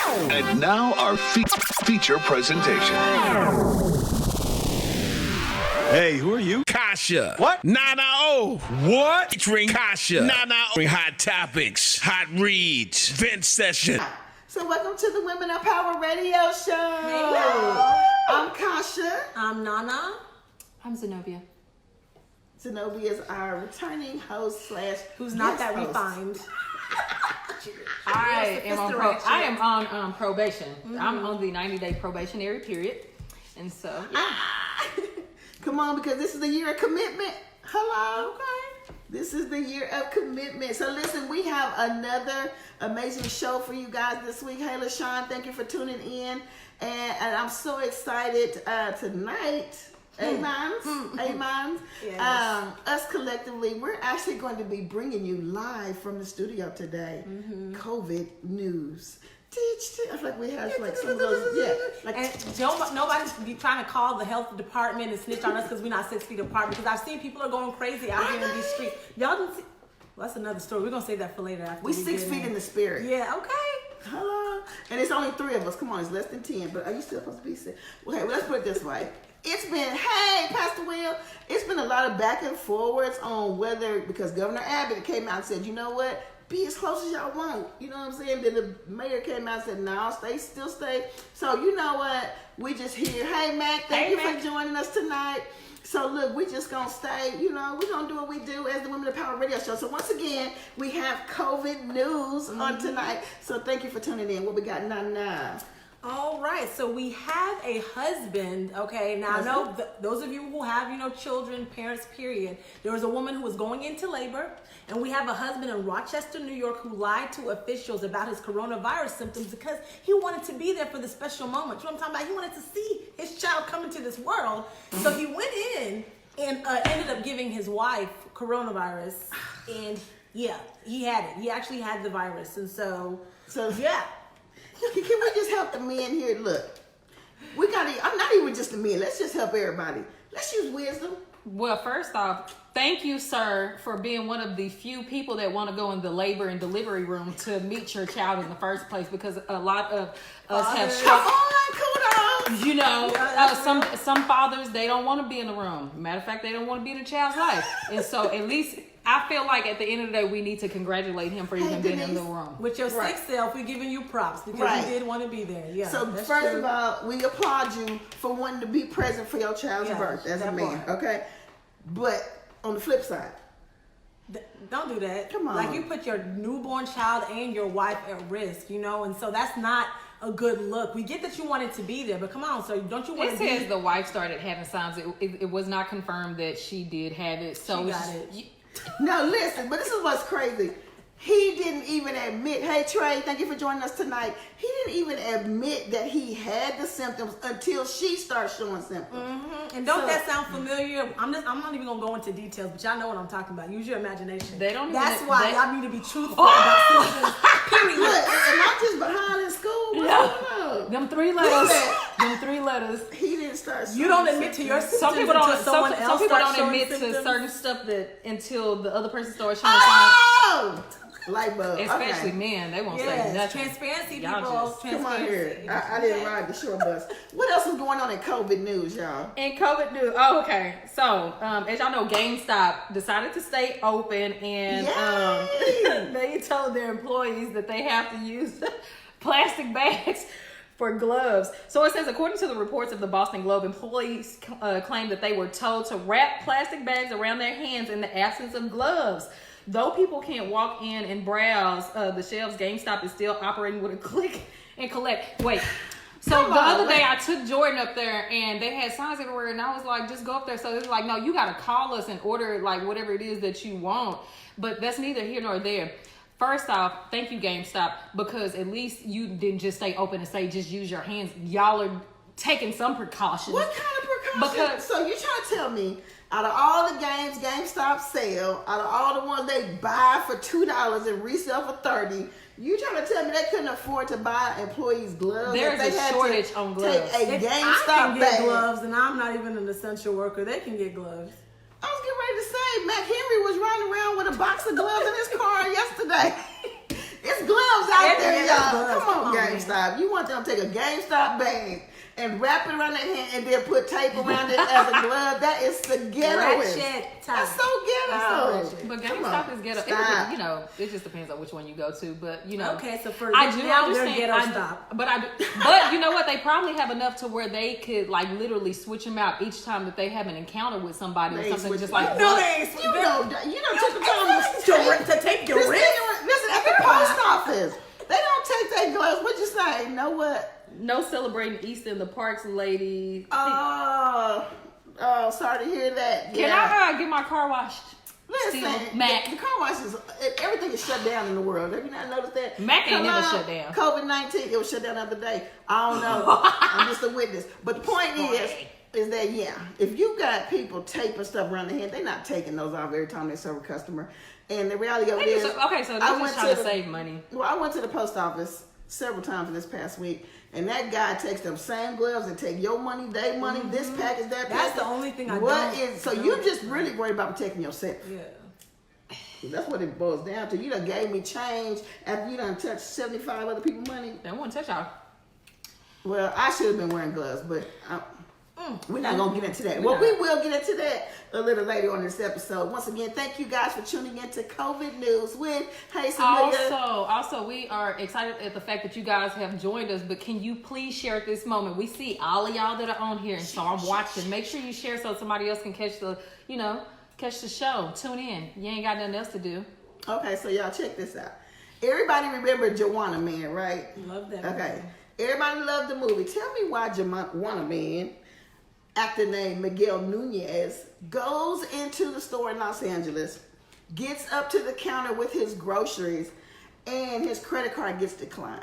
And now our feature presentation. Hey, who are you? Kasha. What? Nana O. What? Featuring Kasha. Nana O. Hot topics, hot reads, vent session. So welcome to the Women of Power Radio Show. Hello. I'm Kasha. I'm Nana. I'm Zenobia. Zenobia is our returning host / Who's not guest that host. refined. I am on probation. Mm-hmm. I'm on the 90-day probationary period. And so, Come on, because this is the year of commitment. Hello. Okay. This is the year of commitment. So listen, we have another amazing show for you guys this week. Hey, LaShawn, thank you for tuning in. And I'm so excited tonight. Amens. Amens. Yes. Us collectively, we're actually going to be bringing you live from the studio today. COVID news. I feel like we have like some of those. And nobody's be trying to call the health department and snitch on us because we're not 6 feet apart. Because I've seen people are going crazy out here in these streets. Y'all didn't see. Well, that's another story. We're gonna save that for later. After we 6 feet in the spirit. Yeah. Okay. Hello. And it's only 3 of us. Come on, it's less than 10. But are you still supposed to be 6? Okay, well, let's put it this way. It's been, hey, Pastor Will, it's been a lot of back and forwards on whether, because Governor Abbott came out and said, you know what, be as close as y'all want. You know what I'm saying? Then the mayor came out and said, no, still stay. So you know what? We just here. Hey, Mac, thank you for joining us tonight. So look, we just gonna stay, we're gonna do what we do as the Women of Power Radio Show. So once again, we have COVID news on tonight. So thank you for tuning in. What we got now? All right, so we have a husband, okay? Now, I know those of you who have, children, parents, period, there was a woman who was going into labor, and we have a husband in Rochester, New York, who lied to officials about his coronavirus symptoms because he wanted to be there for the special moment. You know what I'm talking about? He wanted to see his child come into this world. So he went in and ended up giving his wife coronavirus, and yeah, he had it. He actually had the virus, and so yeah. Can we just help the men here? Look, I'm not even just the men. Let's just help everybody. Let's use wisdom. well, first off, thank you, sir, for being one of the few people that want to go in the labor and delivery room to meet your child in the first place, because a lot of us have struggled. Kudos. Some fathers, they don't want to be in the room. Matter of fact, they don't want to be in a child's life. And so at least I feel like at the end of the day, we need to congratulate him for even being in the room. With your sick self, we're giving you props because you did want to be there. Yeah. So first of all, we applaud you for wanting to be present for your child's birth as a man. Part. Okay, but on the flip side, don't do that. Come on. Like, you put your newborn child and your wife at risk, and so that's not a good look. We get that you wanted to be there, but come on, so don't you want to be? It says the wife started having signs. It was not confirmed that she did have it. So she got it. No, listen, but this is what's crazy. He didn't even admit, hey, Trey, thank you for joining us tonight. He didn't even admit that he had the symptoms until she started showing symptoms. Mm-hmm. And don't that sound familiar? I'm not even going to go into details, but y'all know what I'm talking about. Use your imagination. That's why y'all need to be truthful about symptoms. Period. Look, am I just behind in school? What's going on? Them 3 letters. Them 3 letters. He didn't start showing You don't admit to your symptoms. Some people don't. Some people don't admit symptoms. to certain stuff that until the other person starts showing signs. Oh! Light bulb. Especially okay. men, they won't say nothing. Transparency, Y'all people. just- Come on here. I didn't ride the short bus. What else is going on in COVID news, y'all? In COVID news, okay. So, as y'all know, GameStop decided to stay open, and they told their employees that they have to use plastic bags for gloves. So it says, according to the reports of the Boston Globe, employees claim that they were told to wrap plastic bags around their hands in the absence of gloves. Though people can't walk in and browse the shelves, GameStop is still operating with a click and collect. Wait. So the other day I took Jordan up there and they had signs everywhere, and I was like, just go up there. So it's like, no, you got to call us and order like whatever it is that you want. But that's neither here nor there. First off, thank you, GameStop, because at least you didn't just stay open and say just use your hands. Y'all are taking some precautions. What kind of precautions? So you trying to tell me, out of all the games GameStop sell, out of all the ones they buy for $2 and resell for $30, you trying to tell me they couldn't afford to buy employees gloves? There's a shortage on gloves. Take a GameStop I can get bag. gloves, and I'm not even an essential worker. They can get gloves. I was getting ready to say, Mac Henry was running around with a box of gloves in his car yesterday. It's gloves out there, y'all. Come on, GameStop. GameStop. You want them to take a GameStop bag and wrap it around their hand and then put tape around it as a glove. That is the ghetto. Ratchet time. That's so ghetto. But GameStop is ghetto. It depends, you know, it just depends on which one you go to. But you know, Okay, so for I do now understand. they're ghetto stop. But you know what? They probably have enough to where they could like literally switch them out each time that they have an encounter with somebody or They something. switch Just them like out. No, they ain't. You know, took the time to take your Listen, wrist. listen, at the post office, they don't take their gloves. What you say? You know what? no celebrating Easter in the parks, lady. Oh, sorry to hear that. Can I get my car washed? Listen, Still, Mac. the car wash is everything is shut down in the world. Have you not noticed that? Mac ain't never shut down. COVID-19, it was shut down the other day. I don't know. I'm just a witness. But the point is that if you got people taping stuff around their head, they're not taking those off every time they serve a customer. And the reality of it is, Okay, so they're just trying to save money. Well, I went to the post office several times this past week, and that guy takes them same gloves and take your money, their money, this package, that package. That's the only thing I What don't. is so you just really worried about protecting yourself? Yeah. That's what it boils down to. You done gave me change after you done touched 75 other people's money. They won't touch y'all. Well, I should have been wearing gloves, but we're not going to get into that. Well, we will get into that a little later on this episode. Once again, thank you guys for tuning in to COVID News with Hey Samelia. Also, we are excited at the fact that you guys have joined us, but can you please share at this moment? We see all of y'all that are on here, and so I'm watching. Make sure you share so somebody else can catch the show. Tune in. You ain't got nothing else to do. Okay, so y'all check this out. Everybody remember Joanna Man, right? Love that. Okay. movie. Everybody loved the movie. Tell me why Joanna Man, actor named Miguel Nunez, goes into the store in Los Angeles, gets up to the counter with his groceries, and his credit card gets declined.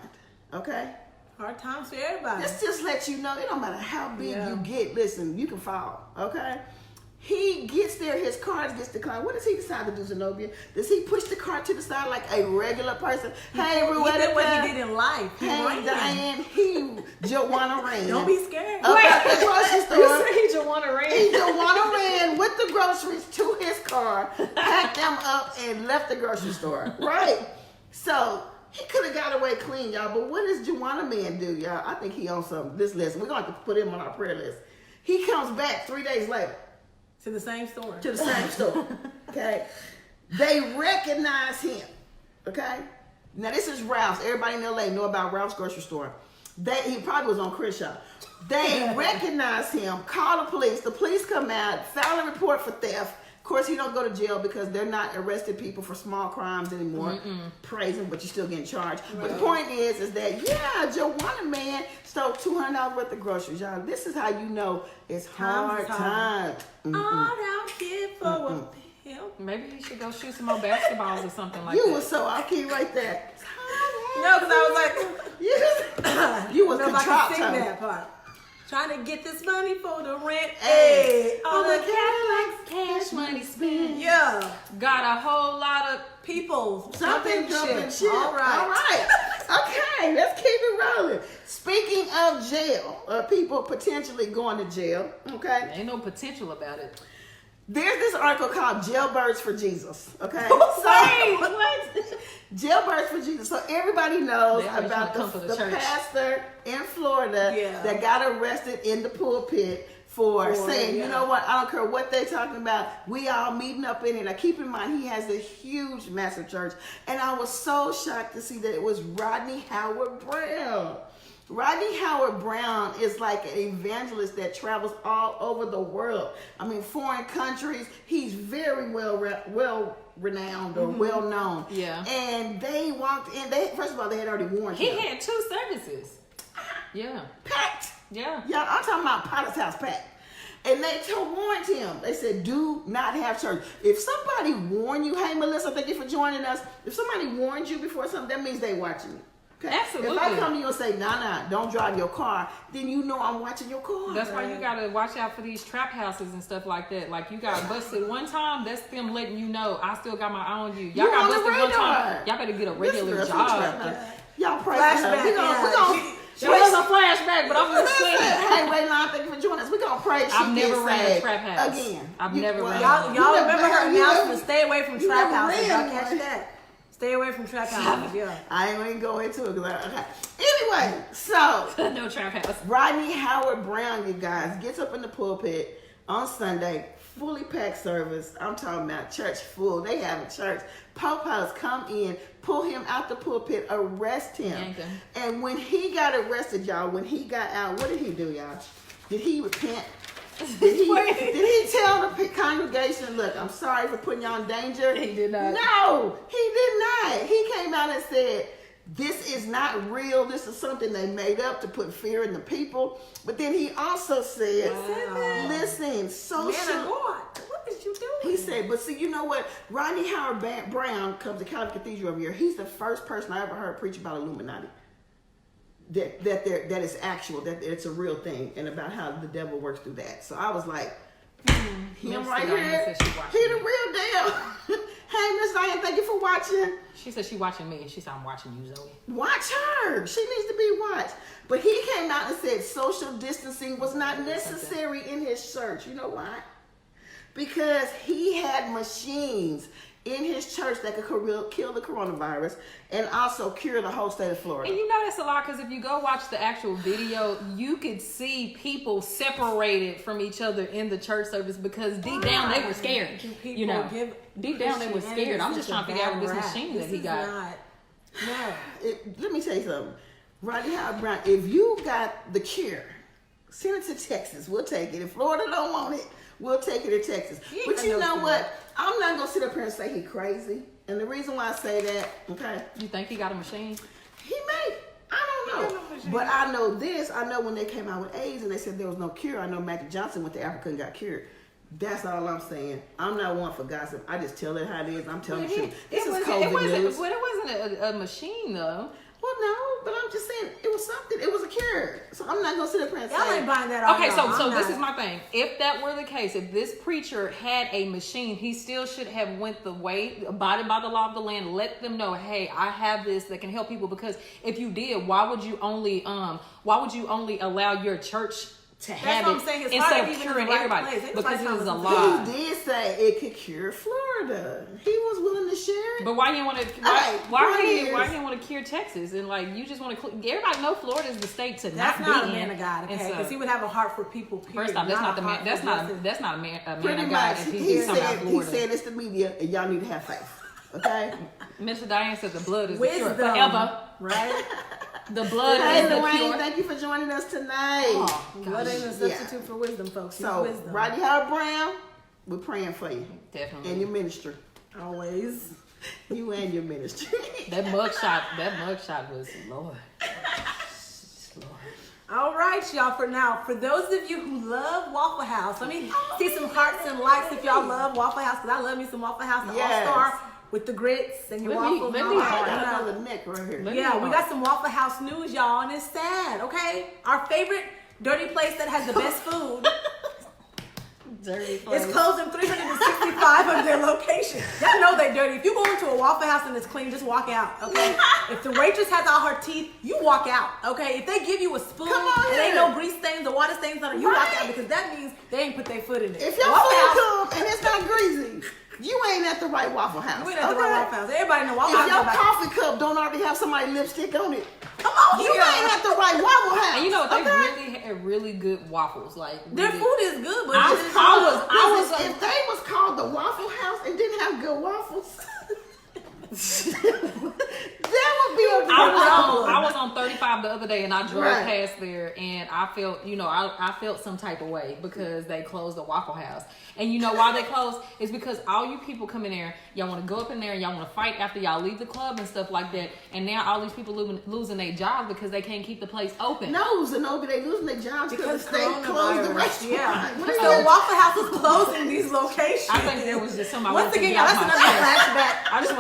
Okay? Hard times for everybody. This just lets you know, it don't matter how big you get, listen, you can fall. Okay? He gets there, his card gets declined. What does he decide to do, Zenobia? Does he push the card to the side like a regular person? Hey, He did what he Ruetta. did in life. He Hey, ran. Diane. Joanna ran. Don't be scared. Up at the grocery store. You say Joanna He ran. Joanna ran with the groceries to his car, packed them up, and left the grocery store. Right. So he could have got away clean, y'all. But what does Joanna Man do, y'all? I think he on this list. We're going to have to put him on our prayer list. He comes back 3 days later To the same store. to the same store. Okay. They recognize him. Okay. Now this is Ralph's. Everybody in LA know about Ralph's grocery store. He probably was on Crenshaw. They recognize him, call the police. The police come out, file a report for theft. Of course, he don't go to jail because they're not arresting people for small crimes anymore. Praise him, but you're still getting charged. Right. But the point is that Joanna Man stole $200 worth of groceries, y'all. This is how you know it's hard times. All out here for a pill. Maybe you should go shoot some more basketballs or something like You that. was so off key right there. No, because I was You was no, if I can sing contralto. that part. Trying to get this money for the rent. Hey, all the Cadillacs, cash money spent. Yeah. Got a whole lot of People. Something jumping shit. All right. Okay, let's keep it rolling. Speaking of jail, people potentially going to jail. Okay. ain't no potential about it. There's this article called Jailbirds for Jesus. Okay. Wait, what? Jailbirds for Jesus. So everybody knows They always about wanna come for the the church. pastor in Florida that got arrested in the pulpit for saying, you know what, I don't care what they're talking about. We all meeting up in it. Now keep in mind, he has a huge, massive church. And I was so shocked to see that it was Rodney Howard Brown. Rodney Howard Brown is like an evangelist that travels all over the world. I mean, foreign countries. He's very well renowned or well known. Yeah. And they walked in. First of all, they had already warned him. He had 2 services. Yeah. Packed. Yeah. Yeah, I'm talking about Potter's house packed. And they warned him. They said, do not have church. If somebody warned you, hey, Melissa, thank you for joining us. If somebody warned you before something, that means they watching you. Okay? Absolutely. If I come to you and say, nah, don't drive your car, then you know I'm watching your car. That's why you gotta watch out for these trap houses and stuff like that. Like you got busted one time, that's them letting you know I still got my eye on you. Y'all You got on the busted one radar. time. Y'all better get a regular This job. girl's from Trap House. Y'all pray for Flashback, her. We gonna It was a flashback, but I'm just Listen, saying. hey, Raylon, thank you for joining us. We're gonna pray. I've never ran a saved trap house. again. I've never ran Y'all You remember never- her you announcement? never- Stay away from you trap never houses. ran Y'all catch one. that? Stay away from trap houses. Yeah. I ain't gonna go into it. Okay. Anyway, so No trap house. Rodney Howard Brown, you guys, gets up in the pulpit on Sunday, fully packed service. I'm talking about church full. They have a church. Pope House come in, pull him out the pulpit, arrest him. Yank him. And when he got arrested, y'all, when he got out, what did he do, y'all? Did he repent? Did he tell the congregation, look, I'm sorry for putting y'all in danger? He did not. No, he did not. He came out and said, this is not real. This is something they made up to put fear in the people. But then he also said, listen, social... Man of God, what did you do? He said, but see, you know what? Rodney Howard Brown comes to Calvary Cathedral every year. He's the first person I ever heard preach about Illuminati. That is actual, that it's a real thing, and about how the devil works through that. So I was like, him right here, he the real deal. Hey, Miss Diane, thank you for watching. She said she watching me, and she said I'm watching you, Zoe. Watch her. She needs to be watched. But he came out and said social distancing was not necessary in his church. You know why? Because he had machines in his church that could kill the coronavirus and also cure the whole state of Florida. And you know that's a lot, because if you go watch the actual video, you could see people separated from each other in the church service, because deep down they were scared. You know, deep down they were scared. I'm just trying to figure out this machine that he got. Let me tell you something. Rodney Howard Brown, if you got the cure, send it to Texas. We'll take it. If Florida don't want it, we'll take it to Texas. But you know what? I'm not going to sit up here and say he's crazy. And the reason why I say that, okay? You think he got a machine? He may. I don't know. But I know this. I know when they came out with AIDS and they said there was no cure. I know Magic Johnson went to Africa and got cured. That's all I'm saying. I'm not one for gossip. I just tell it how it is. I'm telling the truth. This is COVID news. But it wasn't a machine, though. Well, no, but I'm just saying it was something. It was a cure. So I'm not gonna sit up here and say. Y'all ain't buying that off. Okay, so this is my thing. If that were the case, if this preacher had a machine, he still should have went the way, abided by the law of the land. Let them know, hey, I have this that can help people. Because if you did, why would you only allow your church to have it instead of curing everybody? Because it is a lie. He did say it could cure Florida. He was willing to share it. But why you want to? Why you want to cure Texas? And like you just want to? Everybody know Florida is the state to that's not be in. A man of God, okay? Because he would have a heart for people. Period. First off, that's not the man. That's not a man of God. If he said it's the media, and y'all need to have faith. Okay. Mr. Diane said the blood is the cure forever. Right. The blood is the cure. Thank you for joining us tonight. Oh, blood ain't a substitute for wisdom, folks. So, Rodney Howard Brown, we're praying for you. Definitely. And your ministry. Always. You and your ministry. That mugshot was Lord. All right, y'all. For those of you who love Waffle House, let me see some hearts and likes if y'all love Waffle House, because I love me some Waffle House. The All-Star with the grits and your waffles. Let me hold the neck right here. We got some Waffle House news, y'all, and it's sad, okay? Our favorite dirty place that has the best food is closing 365 of their locations. Y'all know they're dirty. If you go into a Waffle House and it's clean, just walk out, okay? If the waitress has all her teeth, you walk out, okay? If they give you a spoon and ain't no grease stains or water stains on it, you walk out, because that means they ain't put their foot in it. If your food come and it's not greasy, you ain't at the right Waffle House. You ain't at the right Waffle House. Everybody know Waffle House. If your coffee cup don't already have somebody's lipstick on it, come on, you ain't at the right Waffle House. And you know, they really had really good waffles. Like their food is good, but if they was called the Waffle House and didn't have good waffles, that would be a problem. I was on 35 the other day, and I drove past there, and I felt, I felt some type of way because they closed the Waffle House. And you know why they closed? It's because all you people come in there, y'all want to go up in there and y'all want to fight after y'all leave the club and stuff like that. And now all these people losing their jobs because they can't keep the place open. No, they losing their jobs because they closed the restaurant. Yeah. So Waffle House is closing these locations. I think there was just somebody. Once again, that's another flashback. I just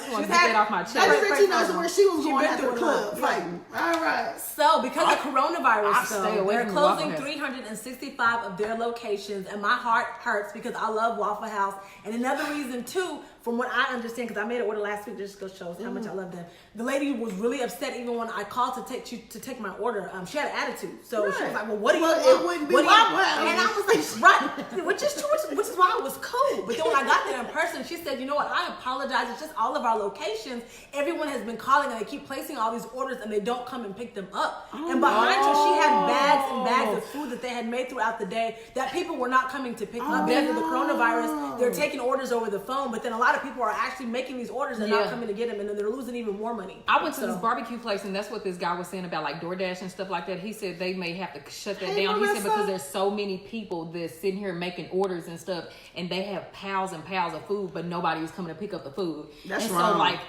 want to get that off my chest. That's when she knows where she was going after the club fighting. All right. So because of coronavirus, they're closing 365 of their locations, and my heart hurts because I love Waffle House. And another reason too, from what I understand, because I made an order last week, just shows how much I love them. The lady was really upset even when I called to take my order. She had an attitude, so she was like, "Well, what do you want?" It wouldn't be Waffle House. And I was like, "Right, which is true. Which is is why it was cool. But then when I got there in person, she said, you know what, I apologize. It's just all of our locations. Everyone has been calling and they keep placing all these orders and they don't come and pick them up. And behind her, she had bags and bags of food that they had made throughout the day that people were not coming to pick up. Because of the coronavirus, they're taking orders over the phone. But then a lot of people are actually making these orders and not coming to get them. And then they're losing even more money. I went to this barbecue place and that's what this guy was saying about like DoorDash and stuff like that. He said they may have to shut that down. He said because there's so many people that's sitting here making orders and stuff and they have piles and piles of food, but nobody's coming to pick up the food. That's and wrong. So like,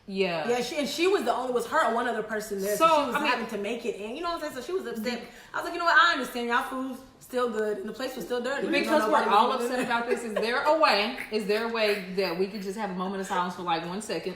yeah, she was the only, was her and one other person there. So she was having to make it, and you know what I'm saying. So she was upset. I was like, you know what? I understand. Y'all food's still good, and the place was still dirty. Because we're all upset about this. Is there a way that we could just have a moment of silence for like 1 second,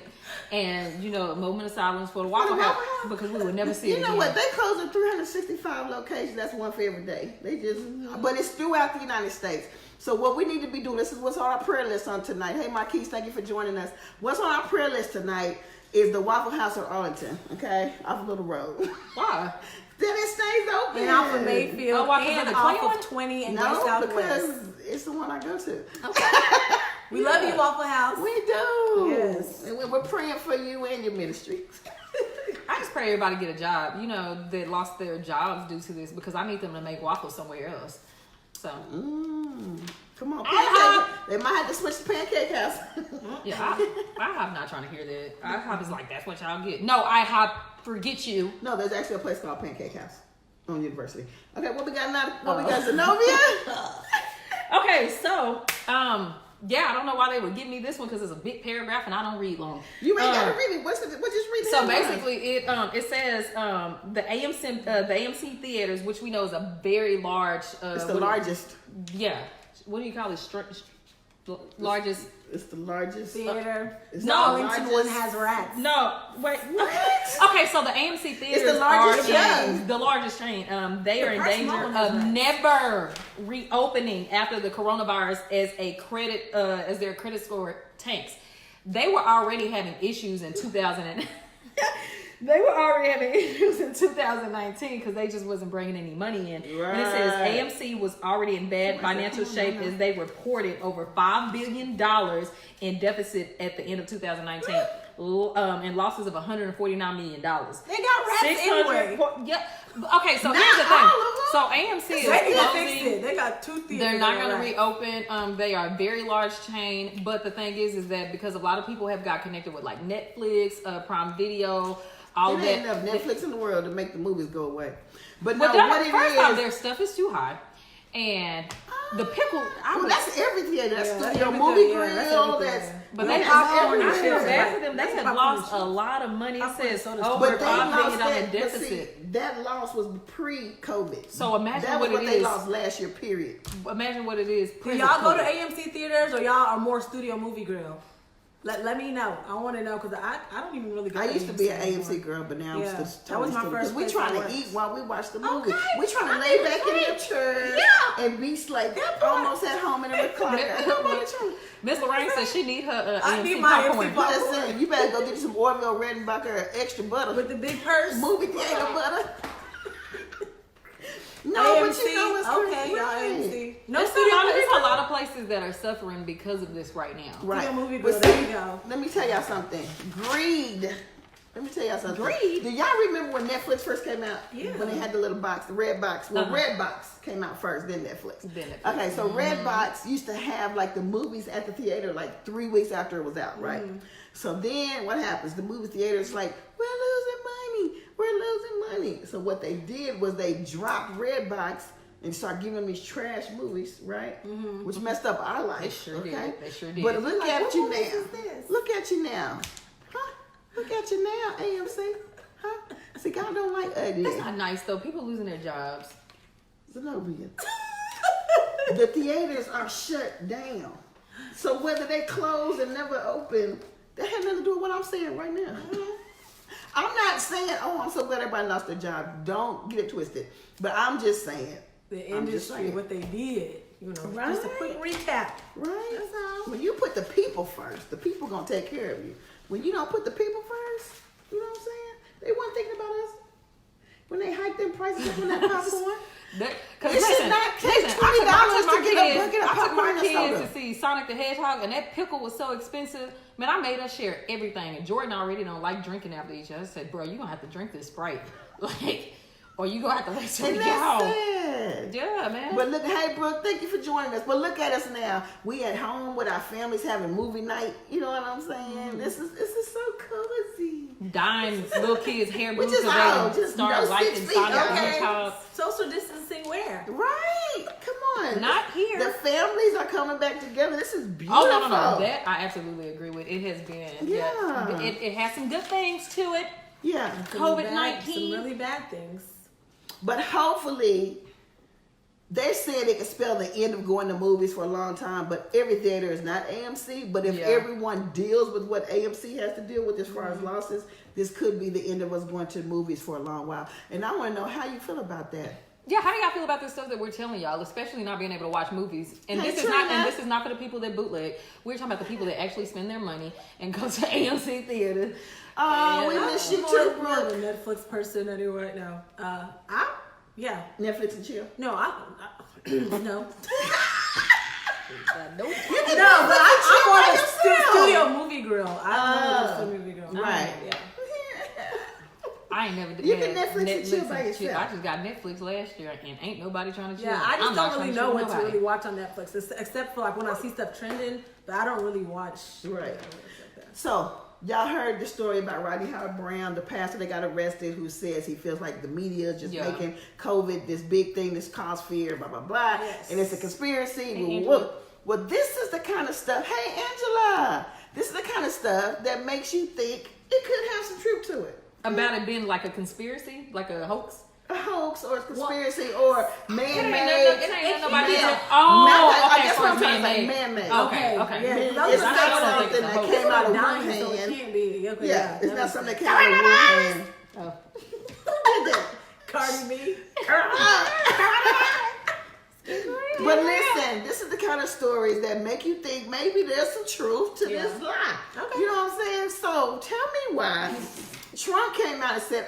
and a moment of silence for the Waffle House because we would never see it. You know again. what? They closing 365 locations. That's one for every day. They just, but it's throughout the United States. So what we need to be doing, this is what's on our prayer list on tonight. Hey, Marquise, thank you for joining us. What's on our prayer list tonight is the Waffle House of Arlington, okay? Off of Little Road. Why? Then it stays open. And off of Mayfield and off of 20 and West Southwest. Because it's the one I go to. Okay. We love you, Waffle House. We do. Yes. And we're praying for you and your ministry. I just pray everybody get a job, that lost their jobs due to this because I need them to make waffles somewhere else. So. Come on, pancake. They might have to switch to Pancake House. Yeah, IHOP not trying to hear that. IHOP is like, that's what y'all get. No, IHOP, forget you. No, there's actually a place called Pancake House on University. Okay, what we got now? What we got, Zenobia? Okay, so, I don't know why they would give me this one because it's a big paragraph and I don't read long. You ain't got to read it. Just read it. So basically, it says the AMC theaters, which we know is a very large. It's the largest. Yeah. What do you call it? Largest. It's the largest theater. No, Arlington one has rats. No, wait. What? Okay, so the AMC theaters it's the largest chain. The largest chain. They are in danger of never reopening after the coronavirus as their credit score tanks. They were already having issues in 2000. They were already having issues in 2019 because they just wasn't bringing any money in. Right. And it says AMC was already in bad financial shape as they reported over $5 billion in deficit at the end of 2019 and losses of $149 million. They got rats anyway. Yeah. Okay, so here's the thing. So AMC is closing. They got 2 theaters. They're not going to reopen. They are a very large chain. But the thing is that because a lot of people have got connected with like Netflix, Prime Video, all that. There ain't enough Netflix in the world to make the movies go away. But no, first off, their stuff is too high. And the pickle, that's every theater. That's Studio Movie Grill. But they I feel bad for them. They have lost a lot of money. It says over $5 billion deficit. That loss was pre-COVID. So imagine that what was it they is. lost last year. Period. Imagine what it is. Do y'all go to AMC theaters or y'all are more Studio Movie Grill? Let me know. I want to know because I don't even really go I to used AMC to be an anymore. AMC girl, but now Yeah, I'm just that was my first we place trying I to worked. eat while we watch the movie. Okay. We trying to lay back in the church and be like almost at home in a recliner. Miss Lorraine says she need her I AMC need my popcorn. AMC popcorn. Listen, you better go get some Orville Redenbacher extra butter With the big purse. movie theater butter. No, AMC, but you know it's okay, y'all right. AMC. No There's Studio Movie a Grill. lot of places that are suffering because of this right now. Right. Studio Movie But Grill, there you go. Let me tell y'all something. Greed. Let me tell y'all something. Greed? Do y'all remember when Netflix first came out? Yeah. When they had the little box, the red box. Well, Redbox came out first, then Netflix. Then Netflix. Okay, so Redbox used to have like the movies at the theater like 3 weeks after it was out, right? So then what happens? The movie theater's like, we're losing money. So what they did was they dropped Redbox and start giving them these trash movies, right? Which messed up our life. They sure did. They sure did. But look at you now. is this? Look at you now. Huh? Look at you now, AMC. Huh? See, God don't like ugly. That's not nice though. People losing their jobs. Zenobia. The theaters are shut down. So whether they close and never open, that had nothing to do with what I'm saying right now. I'm not saying, I'm so glad everybody lost their job. Don't get it twisted. But I'm just saying. The industry, what they did. Right. Just a quick recap. Right. That's all. When you put the people first, the people gonna take care of you. When you don't put the people first, you know what I'm saying? They weren't thinking about us. When they hiked them prices up on that popcorn. Because This is not cake. I $20 to get a bucket of I took popcorn my and kids soda. to see Sonic the Hedgehog, and that pickle was so expensive. Man, I made us share everything. And Jordan already don't like drinking after each other. I said, bro, you gonna have to drink this Sprite, like, or you gonna have to let somebody And get home. that's it. Yeah, man. But look, hey, Brooke, thank you for joining us. But look at us now. We at home with our families having movie night. You know what I'm saying? This is so cozy. Dying little kids' hair Which boots is so all, they can just start no 6 liking feet, Sonic the okay? Hedgehog. Social distancing where? Right. Come on. Not here. The families are coming back together. This is beautiful. Oh, no. That I absolutely agree with. It has been. Yeah. It has some good things to it. Yeah. COVID-19. Some really bad things. But hopefully, they're saying they can spell the end of going to movies for a long time, but every theater is not AMC. But if everyone deals with what AMC has to deal with as far as losses, this could be the end of us going to movies for a long while. And I want to know how you feel about that. Yeah, how do y'all feel about this stuff that we're telling y'all, especially not being able to watch movies? And Hey, this is not for the people that bootleg. We're talking about the people that actually spend their money and go to AMC theaters. Oh, we miss you too, More of a Brooke. Netflix person anyway right now. Yeah. Netflix and chill. No, no. Nope. No, but I'm more of a yourself. studio movie girl. I'm more of a movie girl. Right. Yeah. I ain't never did You can Netflix and chill by and yourself. I just got Netflix last year and ain't nobody trying to chill. Yeah, I just I'm not don't really trying know chill what to nobody. really watch on Netflix, except for like when I see stuff trending. But I don't really watch. Right. So, y'all heard the story about Rodney Howard Brown, the pastor that got arrested, who says he feels like the media is just making COVID this big thing, this cause fear, blah, blah, blah. Yes. And it's a conspiracy. Hey, Well, this is the kind of stuff. Hey, Angela. This is the kind of stuff that makes you think it could have some truth to it. About it being like a conspiracy, like a hoax. A hoax or a conspiracy or man-made. It ain't nobody. Yeah. Oh, okay, That's so what I'm it's trying to say, man-made. man-made. Okay. Yeah, It's those are not not something that came out of dying, one so it hand. can't be. Okay, Yeah, it's that not was- something that came out of one hand. Oh. Who did that? Cardi B. But listen, this is the kind of stories that make you think maybe there's some truth to this lie. Okay. You know what I'm saying? So tell me why Trump came out and said,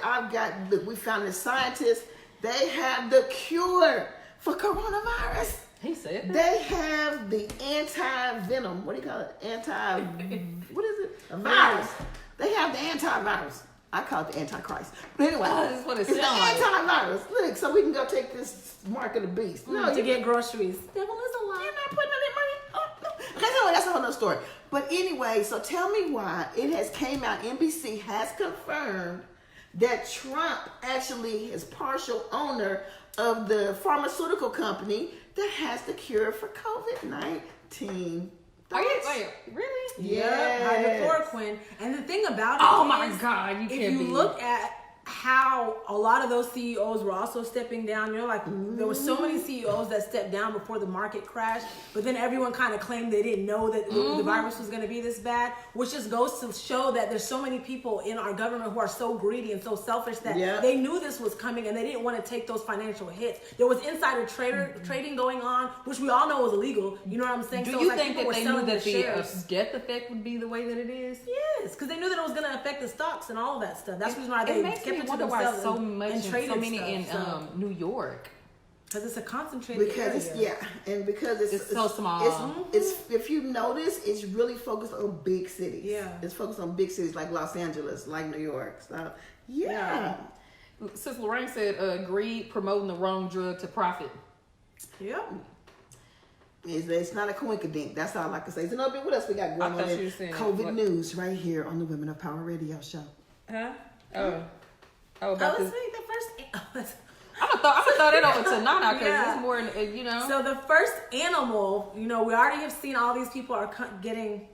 look, we found the scientists, they have the cure for coronavirus. He said that. They have the anti-venom. What do you call it? What is it? A virus. They have the antivirus. I call it the Antichrist. But anyway, That's what it it's the sounds like. antivirus. Look, so we can go take this mark of the beast. No, To get groceries. Devil is a you're lie. not putting any money. Oh, no. Okay, so that's a whole nother story. But anyway, so tell me why it has came out. NBC has confirmed that Trump actually is partial owner of the pharmaceutical company that has the cure for COVID-19. Wait, really? Yes. Hydrochloroquine. And the thing about it Oh is, my God, you if can't you be. look at how a lot of those CEOs were also stepping down, you know, like there were so many CEOs that stepped down before the market crashed, but then everyone kind of claimed they didn't know that the virus was going to be this bad, which just goes to show that there's so many people in our government who are so greedy and so selfish that they knew this was coming and they didn't want to take those financial hits. There was insider trading going on, which we all know was illegal. You know what I'm saying? Do So you it's like think people that were they knew selling that their the shares. death effect would be the way that it is? Yes, because they knew that it was going to affect the stocks and all of that stuff. That's the reason why It they makes kept me it to wonder why themselves so and much, and traded so many stuff, in New York. because it's a concentrated Because area. and because it's so small. It's if you notice, it's really focused on big cities. Yeah. It's focused on big cities like Los Angeles, like New York. So yeah. Sis Lorraine said, greed promoting the wrong drug to profit. Yep. It's not a coincidence. That's all I can say. So, no, what else we got going I on thought in you were saying COVID what- news right here on the Women of Power Radio Show. Huh? Oh, about Let's this. make the first. I'm gonna throw that over to Nana because Yeah. it's more, you know. So the first animal, you know, we already have seen all these people are getting.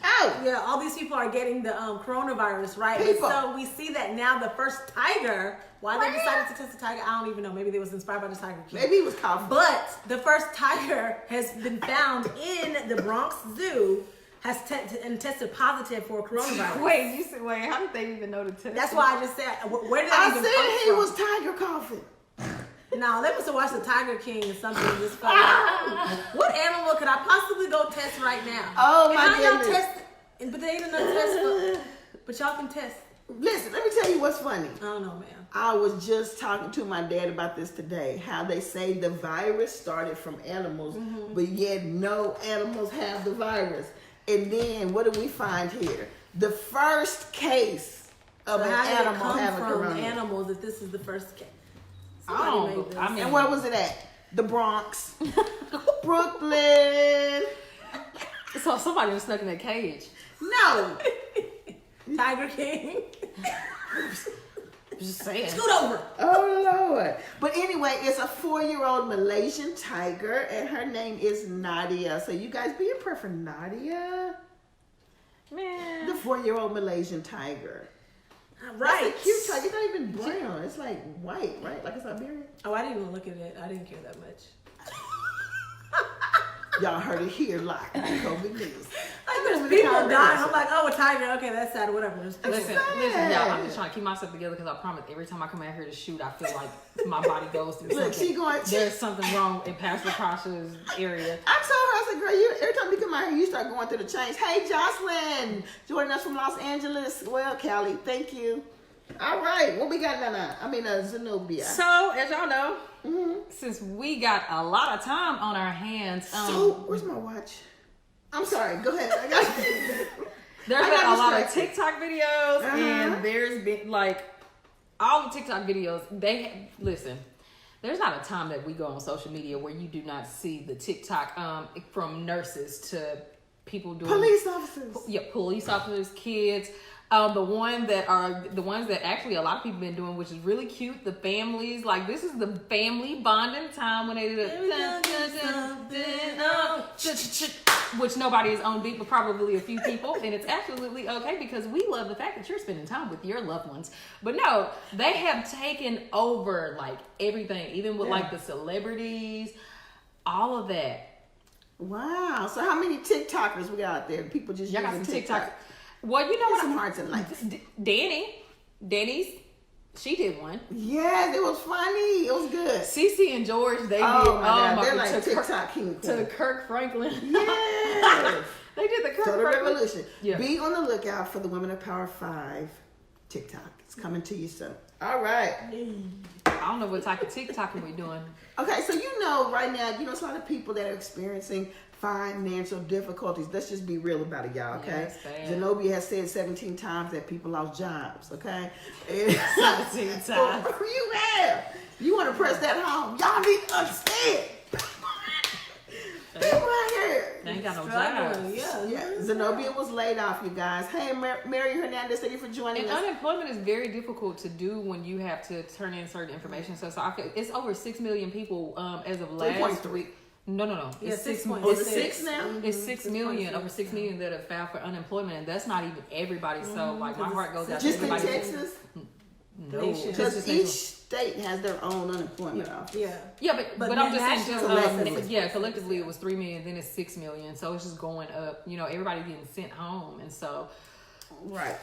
Oh, Yeah, all these people are getting the coronavirus, right? And People. so we see that now the first tiger. Why they decided to test the tiger, I don't even know. Maybe they was inspired by the Tiger King. maybe he was coughing. But the first tiger has been found in the Bronx Zoo, has tested positive for coronavirus. Wait, how did they even know to test? That's why I just said, where did I that even said come he from? was tiger coughing. No, they must have watched the Tiger King or something. And just felt like, what animal could I possibly go test right now? Oh, And my how y'all goodness. test? But they ain't enough test for. But y'all can test. Listen, let me tell you see what's funny? I don't know, man. I was just talking to my dad about this today. How they say the virus started from animals, but yet no animals have the virus. And then what do we find here? The first case of an animal having corona. Animals, if this is the first case. And where was it at? The Bronx, Brooklyn. So somebody was stuck in that cage. No. Tiger King. Just saying. Scoot over. Oh Lord. But anyway, it's a 4-year-old Malaysian tiger, and her name is Nadia. So you guys be in prayer for Nadia. Man. The 4-year-old Malaysian tiger. Right. That's a cute tiger. It's not even brown. It's like white, right? Like a Siberian. Oh, I didn't even look at it. I didn't care that much. Y'all heard it here live. COVID news. Like there's people dying. I'm like, oh, a tiger. Okay, that's sad. Whatever. Listen, y'all. I'm just trying to keep myself together because I promise every time I come out here to shoot, I feel like my body goes through Look, something. There's something wrong in Pastor Tasha's area. I told her, I said, girl, every time you come out here, you start going through the chains. Hey, Jocelyn, joining us from Los Angeles. Well, Callie, thank you. All right, what we got now? Zenobia. So, as y'all know, since we got a lot of time on our hands, so where's my watch? I'm sorry. Go ahead. I got there's been a lot of TikTok videos, and there's been like all the TikTok videos. Listen. There's not a time that we go on social media where you do not see the TikTok from nurses to people doing police officers. Yeah, police officers, kids. The ones that actually a lot of people been doing, which is really cute. The families, like this is the family bonding time when they do which nobody is on beat, but probably a few people, and it's absolutely okay because we love the fact that you're spending time with your loved ones. But no, they have taken over like everything, even with like the celebrities, all of that. Wow. So how many TikTokers we got out there? People just y'all using got some TikTok. Well, you know what? Some hearts and likes. Danny's, she did one. Yes, it was funny. It was good. Cece and George, they did. God, they're like TikTok king. To the Kirk Franklin. Yes. They did the Kirk Total Franklin. Revolution. Yeah. Be on the lookout for the Women of Power 5 TikTok. It's coming to you soon. All right. I don't know what type of TikTok are we doing. Okay, so you know right now, there's a lot of people that are experiencing financial difficulties. Let's just be real about it, y'all, okay? Yeah, Zenobia has said 17 times that people lost jobs, okay? 17 times. You have. You want to press that home. Y'all need to understand. People out here. They ain't got no jobs. Yeah. Zenobia was laid off, you guys. Hey, Mary Hernandez, thank you for joining us. Unemployment is very difficult to do when you have to turn in certain information. So I feel it's over 6 million people as of last week. No. It's 6 It's 6 now? It's 6 million, over 6 million that have filed for unemployment, and that's not even everybody. So, like, my heart goes out to just in everybody. Texas? No, Because each state has their own unemployment office. Yeah, but I'm just saying, collectively. collectively it was 3 million, then it's 6 million, so it's just going up. Everybody getting sent home, and so. Right.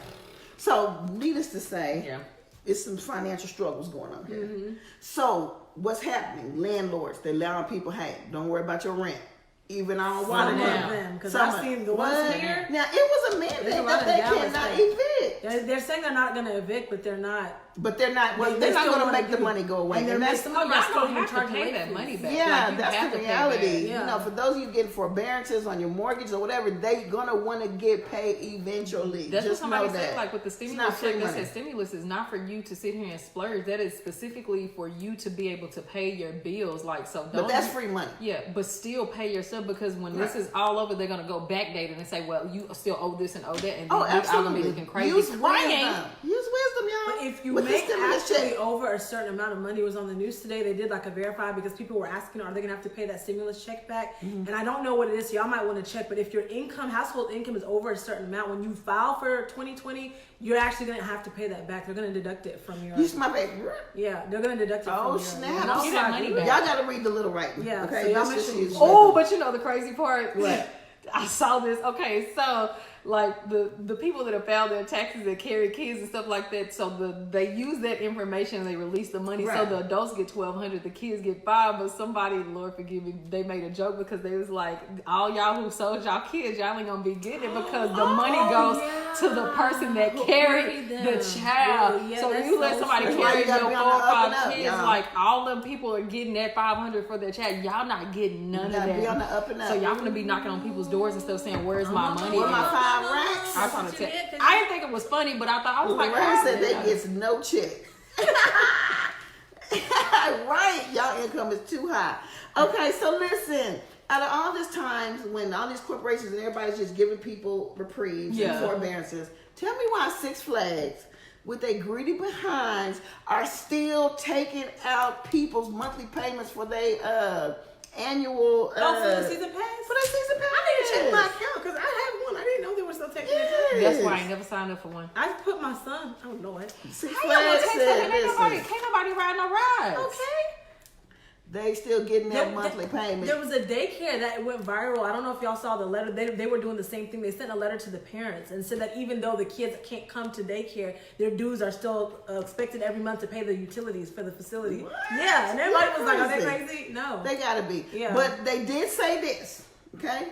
So, needless to say, yeah, it's some financial struggles going on here. So, what's happening? Landlords, they're allowing people, hey, don't worry about your rent. Even on water now. Because I've seen the ones here. Now, it was a mandate that they cannot evict. They're saying they're not going to evict, but they're not. But they're not. Well, they're not going to make the money go away. And that's some of them still have to pay that money back. Yeah, like that's the reality. Yeah. For those of you getting forbearances on your mortgage or whatever, they're going to want to get paid eventually. That's just what somebody know that. said. Like with the stimulus check, that said stimulus is not for you to sit here and splurge. That is specifically for you to be able to pay your bills. Like so. But that's free money. Yeah, but still pay yourself because when this is all over, they're gonna go backdate it and say, well, you still owe this and owe that, and then you're gonna be looking crazy. Use wisdom, y'all. But if you with make actually over a certain amount of money, it was on the news today. They did like a verify because people were asking, are they gonna have to pay that stimulus check back? And I don't know what it is, so y'all might want to check. But if your household income is over a certain amount, when you file for 2020, you're actually gonna have to pay that back. They're gonna deduct it from your. Use my baby. Yeah, they're gonna deduct it. Oh from snap! Your, get that money back. Y'all gotta read the little writing. Yeah. Okay. So y'all make sure you. Oh, but the crazy part. What? I saw this. Okay, so like the people that have filed their taxes that carry kids and stuff like that. So they use that information and they release the money. Right. So the adults get $1,200, the kids get $500. But somebody, Lord forgive me, they made a joke because they was like, all y'all who sold y'all kids, y'all ain't gonna be getting it because the money goes to the person that carried the child. Really? Yeah, so that's you let so somebody true. carry You gotta your be 4 on or the up and 5 up, kids, y'all. like all them people are getting that $500 for their child. Y'all not getting none of gotta that. be on the up and up. So y'all gonna be knocking on people's doors and stuff saying, "Where's my money?" Where my at?" 5 racks? I was trying to tell. I didn't think it was funny, but I thought I was like, Lorraine said "Oh, they gets no check. Right, y'all income is too high. Okay, so listen. Out of all these times when all these corporations and everybody's just giving people reprieves and forbearances, tell me why Six Flags, with their greedy behinds, are still taking out people's monthly payments for their annual. For the season pass? For their season pass. I need to check my account because I have one. I didn't know they were still taking it. That's why I ain't never signed up for one." I put my son. I don't know it. Six How y'all gonna Flags take said, something? listen, Can't nobody ride no rides. Okay. they still getting that monthly payment. There was a daycare that went viral. I don't know if y'all saw the letter. They were doing the same thing. They sent a letter to the parents and said that even though the kids can't come to daycare, their dues are still expected every month to pay the utilities for the facility. What? Yeah, and everybody was like, "Are they Crazy. crazy?" No. They gotta be. Yeah. But they did say this, okay?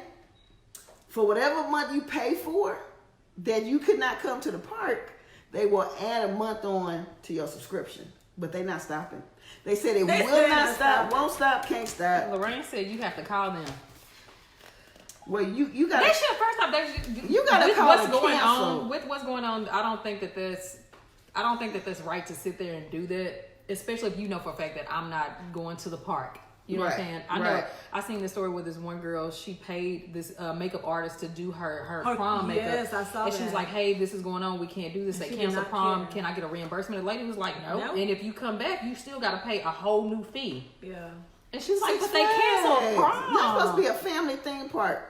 For whatever month you pay for, that you could not come to the park, they will add a month on to your subscription. But they're not stopping. They said it They will said not not stop, stopping. won't stop, can't stop. Lorraine said you have to call them. Well, you gotta. They should first off. They should, You gotta with call what's and going cancel. on. With what's going on, I don't think that that's right to sit there and do that. Especially if you know for a fact that I'm not going to the park. You know what I'm Right, saying? I know. right. I seen this story with this one girl. She paid this makeup artist to do her Her- prom makeup. yes, I saw And she was that. like, "Hey, this is going on. We can't do this. And They she did cancel not prom. care. Can I get a reimbursement?" The lady was like, "No." No. And if you come back, you still got to pay a whole new fee. Yeah. And she was like, Six "But they canceled Flags. prom." That's supposed to be a family theme park.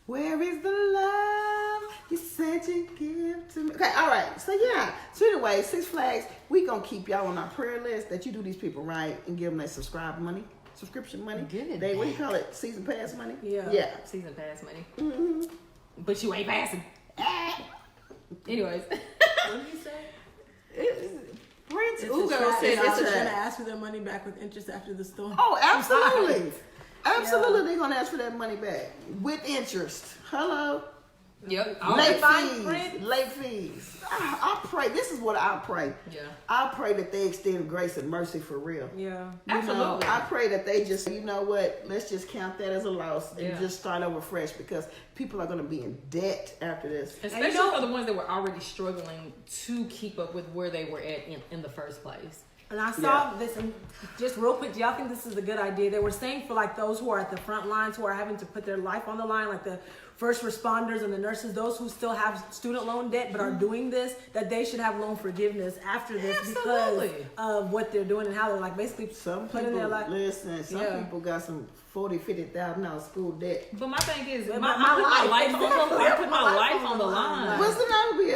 Where is the love you said you give to me? Okay, all right. So yeah. So anyway, Six Flags, we gonna keep y'all on our prayer list that you do these people right and give them their subscription money. Get it They what do you call it? Season pass money. Yeah. Yeah. Season pass money. But you ain't passing. Anyways. What did you say? Prince It's Ugo a trap. said It's it's gonna a ask for their money back with interest after the storm. Oh, absolutely. Absolutely, Yeah. they're gonna ask for that money back with interest. Hello. Yep. Late fine fees. print. Late fees. I pray. This is what I pray. Yeah. I pray that they extend grace and mercy for real. Yeah. You know, Absolutely. I pray that they just, you know what, let's just count that as a loss and Yeah. just start over fresh because people are going to be in debt after this. Especially you know- for the ones that were already struggling to keep up with where they were at in the first place. And I saw this, and just real quick, do y'all think this is a good idea? They were saying for like those who are at the front lines, who are having to put their life on the line, like the first responders and the nurses, those who still have student loan debt but are doing this, that they should have loan forgiveness after this Absolutely. because of what they're doing and how they're like basically Some putting people, their life. listen, some Yeah. people got some $40,000-$50,000 school debt. But my thing is, But I my put my life, life on exactly. the I I put my life on the line. line. What's the number be?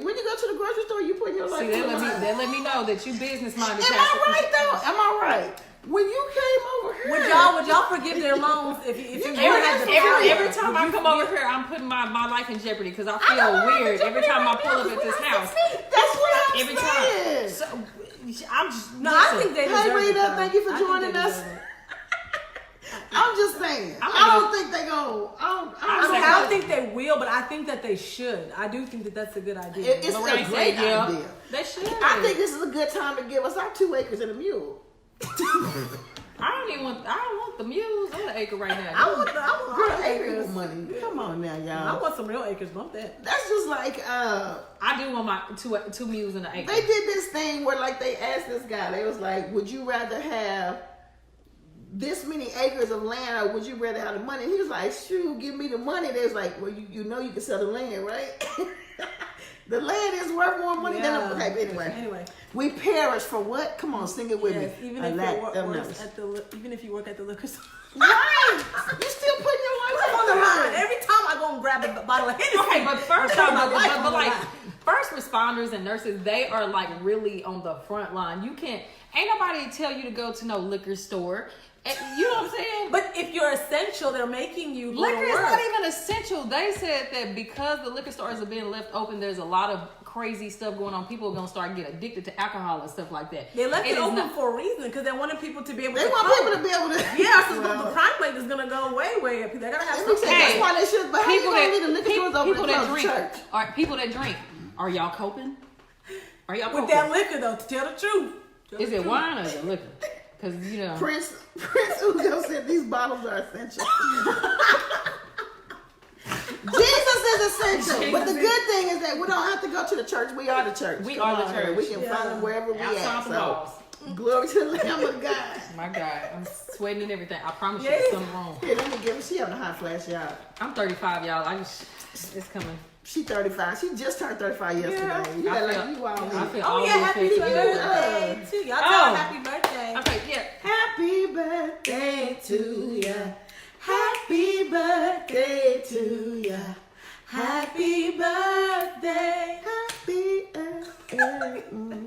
When you go to the grocery store, you put your life See, on they the let me line. they let me know that you business minded. Am I right though? Am I right? When you came over here, Would y'all forgive their loans if you You ever can't had the Every power? time I come over here, I'm putting my life in jeopardy because I feel weird every time I pull up at this house. That's what I'm Every saying. time. So, I'm just No, I think they Hey, deserve it. Rita, though. thank you for I think joining they us. deserve it. I'm just saying. I'm I gonna don't think they go. I don't think they will, but I think that they should. I do think that that's a good idea. It's a Lorraine great said, yeah. idea. They should. I think this is a good time to give us our 2 acres and a mule. I don't want the mules or the acre right now. I want Girl, all the acres acres. money. Come on now, I y'all. want some real acres, don't that? That's just like I do want my two mules and an acre. they did this thing where like they asked this guy. They was like, "Would you rather have this many acres of land, or would you rather have the money?" And he was like, "Shoot, give me the money." They was like, "Well, you know you can sell the land, right?" The land is worth more money than the okay. But anyway, we perish for what? Come on, sing it with Yes, me. even A if lack you of work knowledge. even if you work at the liquor store. Right, you still putting your life On the line. Every time I go and grab a bottle of Hennessy. Okay, but first I off, put my life on but the like line. first responders and nurses, they are like really on the front line. You can't, ain't nobody tell you to go to no liquor store. You know what I'm saying? But if you're essential, they're making you go Liquor to is work. not even essential. They said that because the liquor stores are being left open, there's a lot of crazy stuff going on. People are gonna start getting addicted to alcohol and stuff like that. They left it open not- for a reason because they wanted people to be able. They to want cope. people to be able to. Yeah, so the crime rate is gonna go way up. They gotta have Let me something. say, that's why they should. But how you people gonna that leave the liquor stores open people and that close drink, the church? are people that drink. Are y'all coping? Are y'all With coping? that liquor though, to tell the truth. Is it wine or is it liquor? Because you know. Prince Ugo said these bottles are essential. Jesus is essential. But the good thing is that we don't have to go to the church. We are the church. We Come are the on, church. We can find them wherever we Outside at. the So, walls. glory to the Lamb of God. My God, I'm sweating and everything. I promise you, Yeah. there's something wrong. Here, let me give her. She having a hot flash, y'all. I'm 35, y'all. It's coming. She 35. She just turned 35 yesterday. You I act feel- like you all I in. feel Oh all yeah, the happy effects of it. birthday to y'all. Oh. Tell her happy birthday. Okay, yeah. Happy birthday to ya. Happy birthday to ya. Happy birthday. Happy birthday.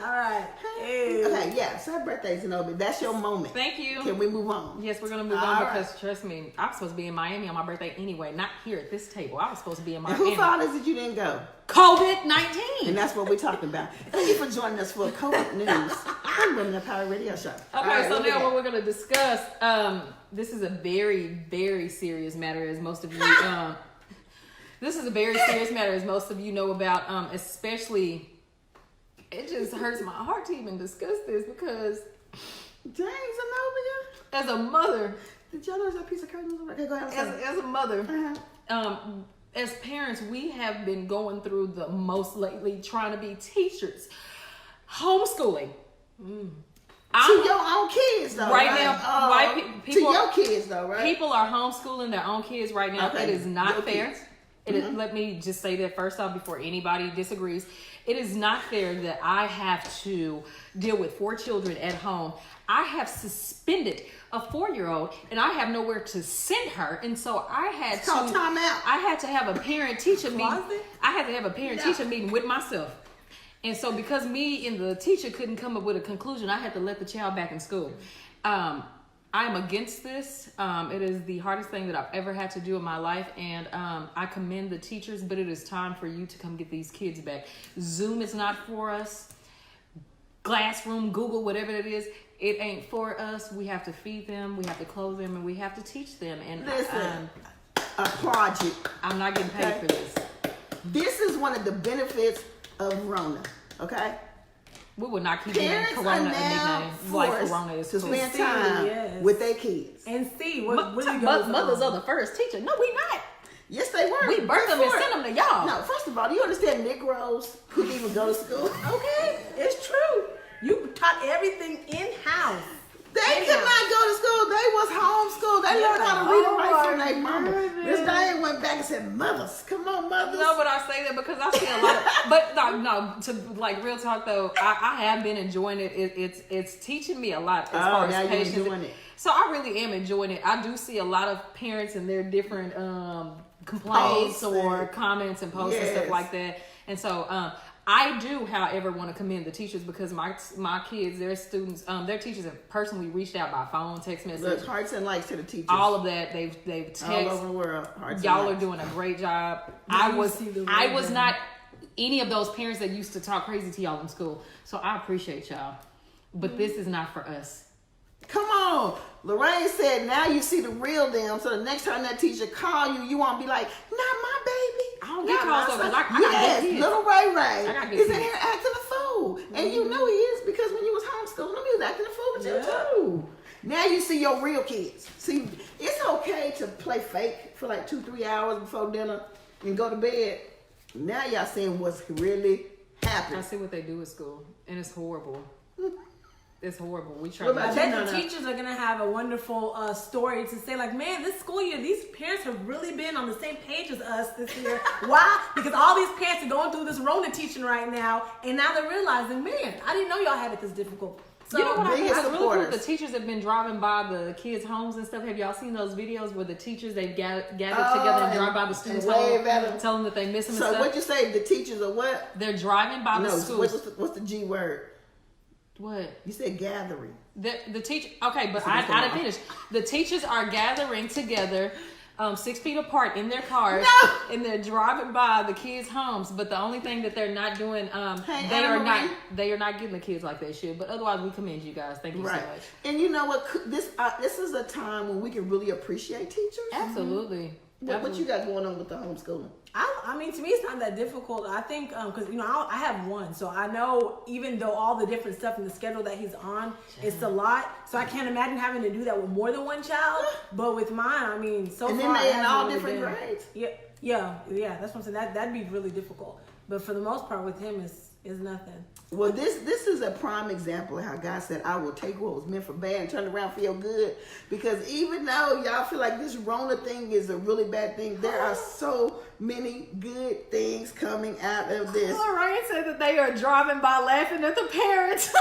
All right. Hey. Okay, yeah. So her birthday's in Obi. That's your moment. Thank you. Can we move on? Yes, we're gonna move All on right. because trust me, I was supposed to be in Miami on my birthday anyway, not here at this table. I was supposed to be in And who Miami. fault is it you didn't go? COVID-19. And that's what we're talking about. Thank you for joining us for COVID News on Women of Power Radio Show. All Okay, right, so what we now got? what we're gonna discuss, this is a very, very serious matter, as most of you, this is a very serious matter, as most of you know about, especially, it just hurts my heart to even discuss this because Dang, Zenobia. as a mother, Did y'all notice that piece of curtain? Okay, go ahead. I'm sorry. as a mother, Uh-huh. as parents, we have been going through the most lately trying to be teachers. Homeschooling. To your own kids, though. Right Right now, right, to people- your kids, though, right? People are homeschooling their own kids right now. Okay, It is not your fair. kids. It is, let me just say that first off before anybody disagrees. It is not fair that I have to deal with 4 children at home. I have suspended a 4-year-old and I have nowhere to send her. And so I had It's called time out. I had to have a parent-teacher meeting. Closet? I had to have a parent-teacher meeting with myself. And so because me and the teacher couldn't come up with a conclusion, I had to let the child back in school. I'm against this. It is the hardest thing that I've ever had to do in my life. And I commend the teachers, but it is time for you to come get these kids back. Zoom is not for us. Classroom, Google, whatever it is, it ain't for us. We have to feed them, we have to clothe them, and we have to teach them. And Listen, applaud you. I'm not getting paid Okay. for this. This is one of the benefits of Rona, okay? We will not keep Parents doing are Corona a now nickname. Like forced Corona is to cool. spend time Yes. with their kids. And see what really goes on. Mothers are the first teacher. No, we not. Yes, they were. We birthed them and Before- sent them to y'all. No, first of all, do you understand Negroes couldn't even go to school? Okay, it's true. You taught everything in-house. They could not go to school. They was homeschooled. They learned how to read and write from their mama. Miss Diane went back and said, mothers, come on, mothers. No, but I say that because I see a lot of. But no, to like real talk though, I have been enjoying it. It's teaching me a lot as far now as you're patience. enjoying it. So I really am enjoying it. I do see a lot of parents and their different complaints Posts or and- comments and posts and stuff Yes. like that. And so I do, however, want to commend the teachers because my kids, their students, their teachers have personally reached out by phone, text message, Look, hearts and likes to the teachers. all of that. They've all over texted. the world. Hearts Y'all and are likes. doing a great job. Now I you was see the I real was them. not any of those parents that used to talk crazy to y'all in school. So I appreciate y'all. But this is not for us. Come on. Lorraine said, now you see the real them. So the next time that teacher call you, you won't be like, not my baby. I don't get Not calls my though, 'cause son." I got Yes, good kids. little Ray I Ray got good is in kids. here acting a fool. And you know he is because when you was homeschooling him, he was acting a fool with you too. Now you see your real kids. See, it's okay to play fake for like 2-3 hours before dinner and go to bed. Now y'all seeing what's really I happening. see what they do at school, and it's horrible. It's horrible. We try What to I about bet No, the no. teachers are gonna have a wonderful story to say, like, man, this school year, these parents have really been on the same page as us this year. Why? Because all these parents are going through this Rona teaching right now, and now they're realizing, man, I didn't know y'all had it this difficult. So you know what I think biggest is really cool? supporters. The teachers have been driving by the kids' homes and stuff. Have y'all seen those videos where the teachers they've gathered together and drive by the students' and wave home, at 'em. tell them that they miss them and So stuff? what you say? The teachers are what? They're driving by No, the schools. what's the G word? What? You said gathering. The teacher, okay, but So I what's going didn't on? finish. The teachers are gathering together 6 feet apart in their cars, and they're driving by the kids' homes. But the only thing that they're not doing, they are not getting the kids like they should. But otherwise, we commend you guys. Thank you so much. And you know what? This is a time when we can really appreciate teachers. Absolutely. What you got going on with the homeschooling? I mean, to me, it's not that difficult. I think, because, I have one. So I know, even though all the different stuff in the schedule that he's on, it's a lot. So I can't imagine having to do that with more than one child. But with mine, I mean, so and far. And then they in all really different grades. Yeah. That's what I'm saying. That'd be really difficult. But for the most part, with him, it's nothing. Well, this is a prime example of how God said, I will take what was meant for bad and turn it around for your good. Because even though y'all feel like this Rona thing is a really bad thing, there are so many good things coming out of this. Lorraine said that they are driving by laughing at the parents.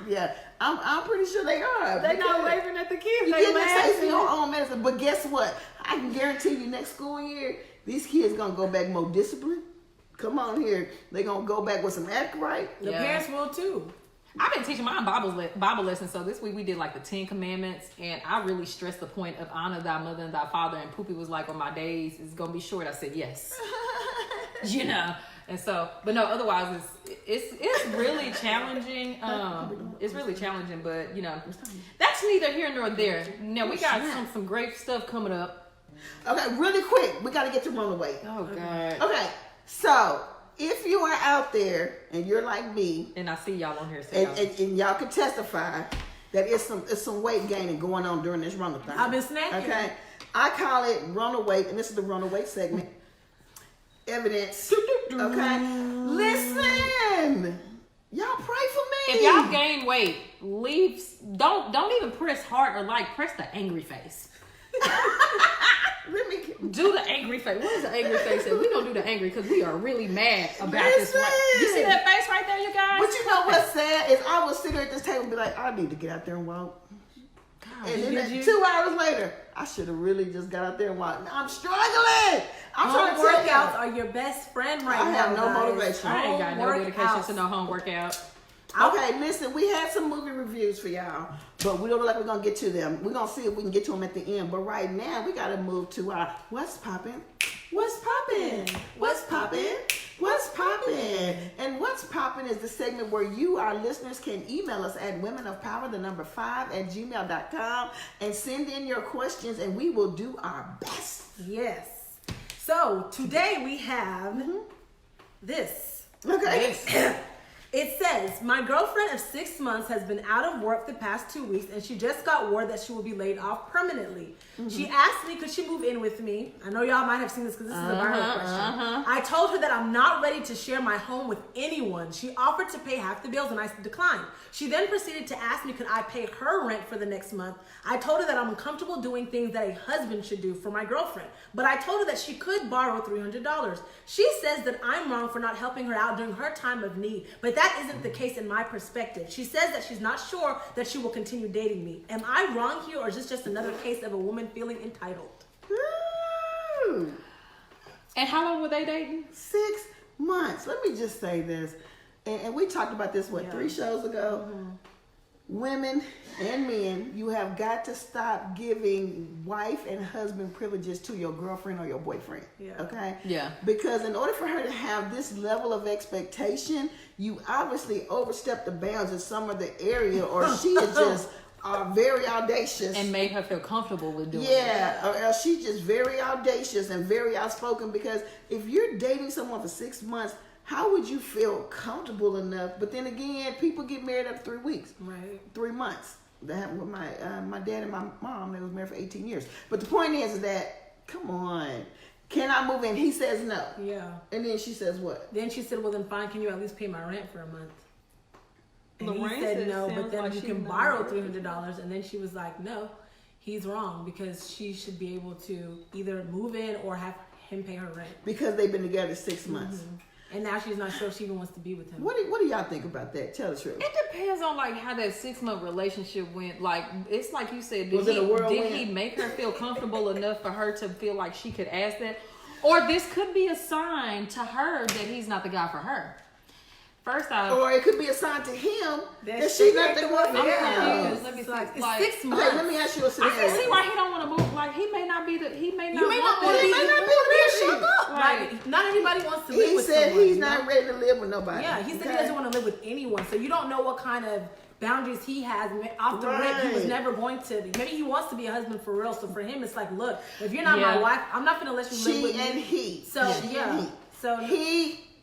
Yeah, I'm pretty sure they are. They're not waving at the kids. You They get laughing. to your own medicine. But guess what? I can guarantee you next school year, these kids going to go back more disciplined. Come on here. They're going to go back with some act right. The parents will too. I've been teaching my Bible lessons, so this week we did like the 10 Commandments, and I really stressed the point of honor thy mother and thy father, and Poopy was like, on my days, it's going to be short. I said, yes. And so, but no, otherwise it's really challenging. It's really challenging, but that's neither here nor there. Now we got some great stuff coming up. Okay, really quick. We got to get to Rona weight. Oh, God. Okay, so if you are out there and you're like me, and I see y'all on here, and y'all can testify that it's some weight gaining going on during this Rona thing. I've been snacking. Okay, I call it Rona weight, and this is the Rona weight segment. Evidence. Okay, listen. Y'all pray for me. If y'all gain weight, don't even press heart or like. Press the angry face. Do the angry face. What is the angry face? We don't do the angry because we are really mad about this. You see that face right there, you guys? But you know what's sad is I was sitting at this table and be like, I need to get out there and walk. God, and then 2 hours later, I should have really just got out there and walked. Now I'm struggling. I'm trying to workouts are your best friend right now. I have no motivation. I ain't got no dedication to no home workout. Okay, listen, we had some movie reviews for y'all, but we don't look like we're going to get to them. We're going to see if we can get to them at the end. But right now, we got to move to our What's Poppin'? What's Poppin'? What's Poppin'? What's Poppin'? And What's Poppin' is the segment where you, our listeners, can email us at womenofpower5@gmail.com and send in your questions, and we will do our best. Yes. So, today we have this. Okay. It says, my girlfriend of 6 months has been out of work the past 2 weeks, and she just got word that she will be laid off permanently. She asked me, could she move in with me? I know y'all might have seen this because this is a viral question. I told her that I'm not ready to share my home with anyone. She offered to pay half the bills, and I declined. She then proceeded to ask me, could I pay her rent for the next month? I told her that I'm uncomfortable doing things that a husband should do for my girlfriend, but I told her that she could borrow $300. She says that I'm wrong for not helping her out during her time of need, but that isn't the case in my perspective. She says that she's not sure that she will continue dating me. Am I wrong here, or is this just another case of a woman feeling entitled? Ooh. And how long were they dating? 6 months. Let me just say this. And we talked about this, 3 shows ago? Women and men, you have got to stop giving wife and husband privileges to your girlfriend or your boyfriend. Okay? Yeah. Because in order for her to have this level of expectation, you obviously overstepped the bounds in some of the area, or she is just very audacious. And made her feel comfortable with doing it. Yeah, or else she's just very audacious and very outspoken, because if you're dating someone for 6 months, how would you feel comfortable enough? But then again, people get married after 3 weeks. Right. 3 months. That happened with my dad and my mom. They was married for 18 years. But the point is that, come on. Can I move in? He says no. Yeah. And then she says what? Then she said, well, then fine, can you at least pay my rent for a month? And Lorraine he said no, sounds but then like you she's can not borrow working. $300. And then she was like, no, he's wrong, because she should be able to either move in or have him pay her rent. Because they've been together 6 months. And now she's not sure if she even wants to be with him. What do y'all think about that? Tell the truth. It depends on like how that 6 month relationship went. Like, it's like you said, Was it a whirlwind? did he make her feel comfortable enough for her to feel like she could ask that? Or this could be a sign to her that he's not the guy for her. First off, or it could be assigned to him That that she she's not ain't the the one. one. I'm Yeah. confused. Let me see. It's Like, 6 months. Okay, let me ask you a I scenario. can see why he don't want to move. Like, he may not be the. He may not. You may not want want to that. be. may not be You the shut shit. up. Right. Like, not everybody wants to live He with said someone. he's you know? not ready to live with nobody. Yeah, he said he Okay? doesn't want to live with anyone. So you don't know what kind of boundaries he has. Off the rip, he was Right. never going to. Maybe he wants to be a husband for real. So for him, it's like, look, if you're not Yeah. my wife, I'm not gonna let you live She with and me. he. So She yeah. and he. So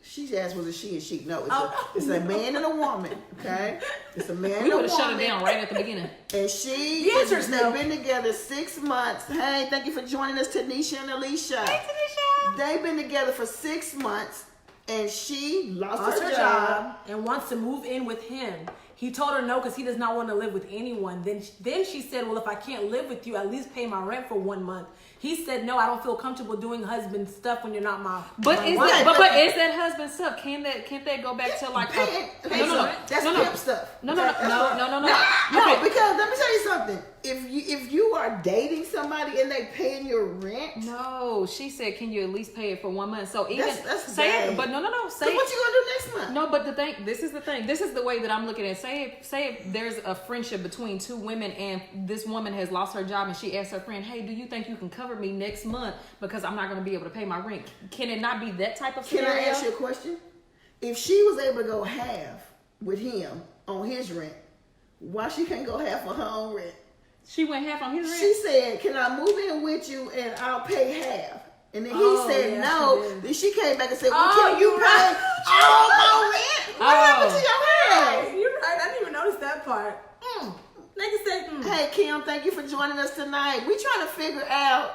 She asked was a she and she. No, it's, Oh. it's a man and a woman. Okay, it's a man We and a would have shut woman. it down right at the beginning. And she, The answer is no. they've been together 6 months. Hey, thank you for joining us, Tanisha and Alicia. Hey, Tanisha. They've been together for 6 months, and she lost lost her her job. job and wants to move in with him. He told her no because he does not want to live with anyone. Then she said, well, if I can't live with you, at least pay my rent for 1 month. He said, no, I don't feel comfortable doing husband stuff when you're not my But my is wife. that? But is that husband stuff? Can't that go back to like a? That's pimp stuff. No. No, because let me tell you something. If you are dating somebody and they paying your rent, No, she said, can you at least pay it for 1 month? So even That's say vague. it, but no. so Say what it. you gonna do next month? No, but this is the thing. This is the way that I'm looking at it. Say if there's a friendship between two women and this woman has lost her job and she asks her friend, hey, do you think you can cover me next month because I'm not going to be able to pay my rent? Can it not be that type of Can scenario? I ask you a question? If she was able to go half with him on his rent, why she can't go half on her own rent? She went half on his rent? She said, can I move in with you and I'll pay half? And then he Oh, said yeah, no. she did. Then she came back and said, well, Oh, can you you're pay right. all my rent? What happened to your rent? You're right. I didn't even notice that part. Nigga said, Hey, Kim, thank you for joining us tonight. We trying to figure out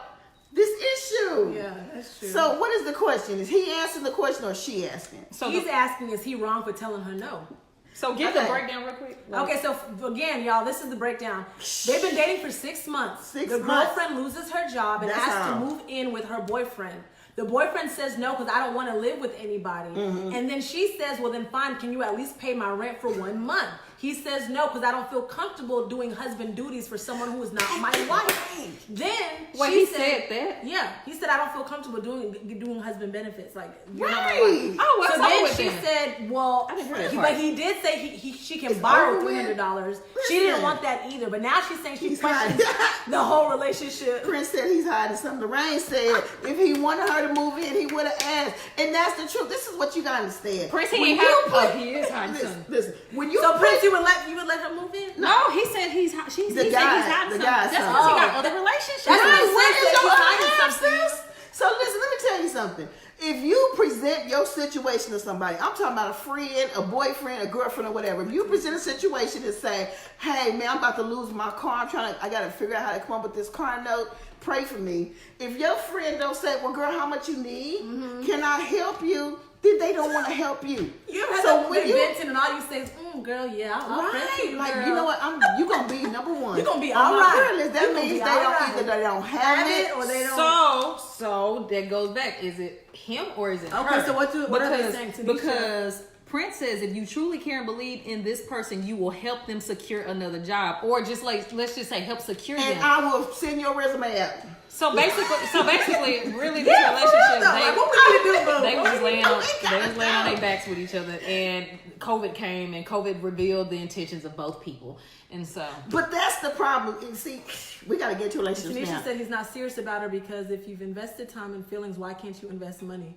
this issue. Yeah, that's true. So what is the question? Is he asking the question or is she asking? So he's asking, is he wrong for telling her no? So give the Okay. breakdown real quick. Okay, so again, y'all, this is the breakdown. They've been dating for 6 months. 6 the months. girlfriend loses her job and That's has how. to move in with her boyfriend. The boyfriend says no because I don't want to live with anybody. Mm-hmm. And then she says, well, then fine, can you at least pay my rent for 1 month? He says no because I don't feel comfortable doing husband duties for someone who is not my wife. Then Wait, she he said that? Yeah, he said I don't feel comfortable doing husband benefits. Like you're not my Right. wife. Oh, what's So up then with she that? said, well, I didn't hear that but part. he did say she can It's borrow over with. $300. She didn't Listen. want that either, but now she's saying she He's questions hiding. the whole relationship. Prince said he's hiding something. Rain said if he wanted her to move in, he would have asked. And that's the truth. This is what you gotta understand. Prince, he When ain't you hiding- put- oh, he is hiding listen, something. listen. When you So put- Prince, you would let her move in? No, he said he said he's guy- hiding the something. guy That's something. because he got Oh. other relationships. That's Right, what where he is said. your She's other hiding half, something. sis? So listen, let me tell you something. If you present your situation to somebody, I'm talking about a friend, a boyfriend, a girlfriend, or whatever. If you present a situation and say, "Hey, man, I'm about to lose my car. I got to figure out how to come up with this car note. Pray for me." If your friend don't say, "Well, girl, how much you need? Can I help you?" Then they don't want to help you. You ever had So that when you venting and all you say is, girl, yeah, I'll pray for right, you, like girl. you know what, you gonna be number one. You gonna be on all my right. prayer list. That You gonna means be they all don't right. either they don't have it or they don't. So that goes back. Is it him or is it Okay, her? so what are they saying, Tanisha? Because Prince says if you truly care and believe in this person, you will help them secure another job, or just like let's just say help secure and them. I will send your resume out. So basically, really, this Yeah, for real relationship, though. Like, what we need to do, boo? they was laying on gotta their go. backs with each other, and COVID came, and COVID revealed the intentions of both people, and so. But that's the problem. You see, we got to get to relationships now. Tanisha said he's not serious about her because if you've invested time and feelings, why can't you invest money?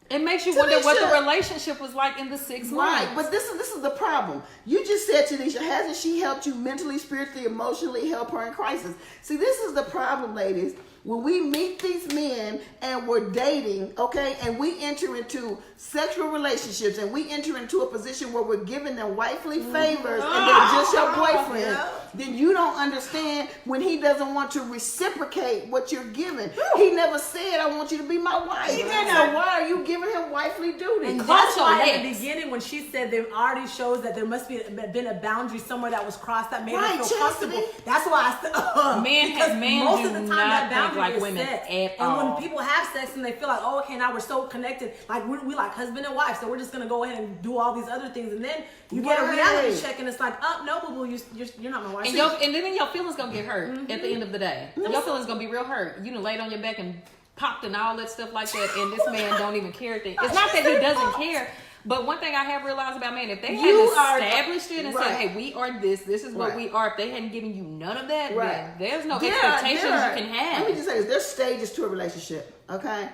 It makes you wonder what Tanisha. the relationship was like in the 6 months. Right, but this is the problem. You just said, Tanisha, hasn't she helped you mentally, spiritually, emotionally, help her in crisis? See, this is the problem, ladies. When we meet these men and we're dating, okay, and we enter into sexual relationships and we enter into a position where we're giving them wifely favors and they're just your boyfriend, then you don't understand when he doesn't want to reciprocate what you're giving. He never said, "I want you to be my wife." So why are you giving him wifely duties? And Call that's your why at the ex. beginning when she said there already shows that there must be been a boundary somewhere that was crossed that made Right, her feel comfortable. chastity. That's why I said, Men because most do of the time not that think boundary like is women set. at and all. when people have sex and they feel like, oh, okay, now we're so connected, like we like husband and wife, so we're just gonna go ahead and do all these other things, and then you get a Right. reality check, and it's like, oh no, boo boo, you're not my wife. And then your feelings gonna get hurt at the end of the day. Your feelings gonna be real hurt. You done laid on your back and popped and all that stuff like that, and this man don't even care. It's not that he doesn't care, But one thing I have realized about men, if they You hadn't are- established it and right. said, hey, we are this is what Right. we are, if they hadn't given you none of that, Right. then there's no There expectations are- you can have. Let me just say this: there's stages to a relationship. Okay,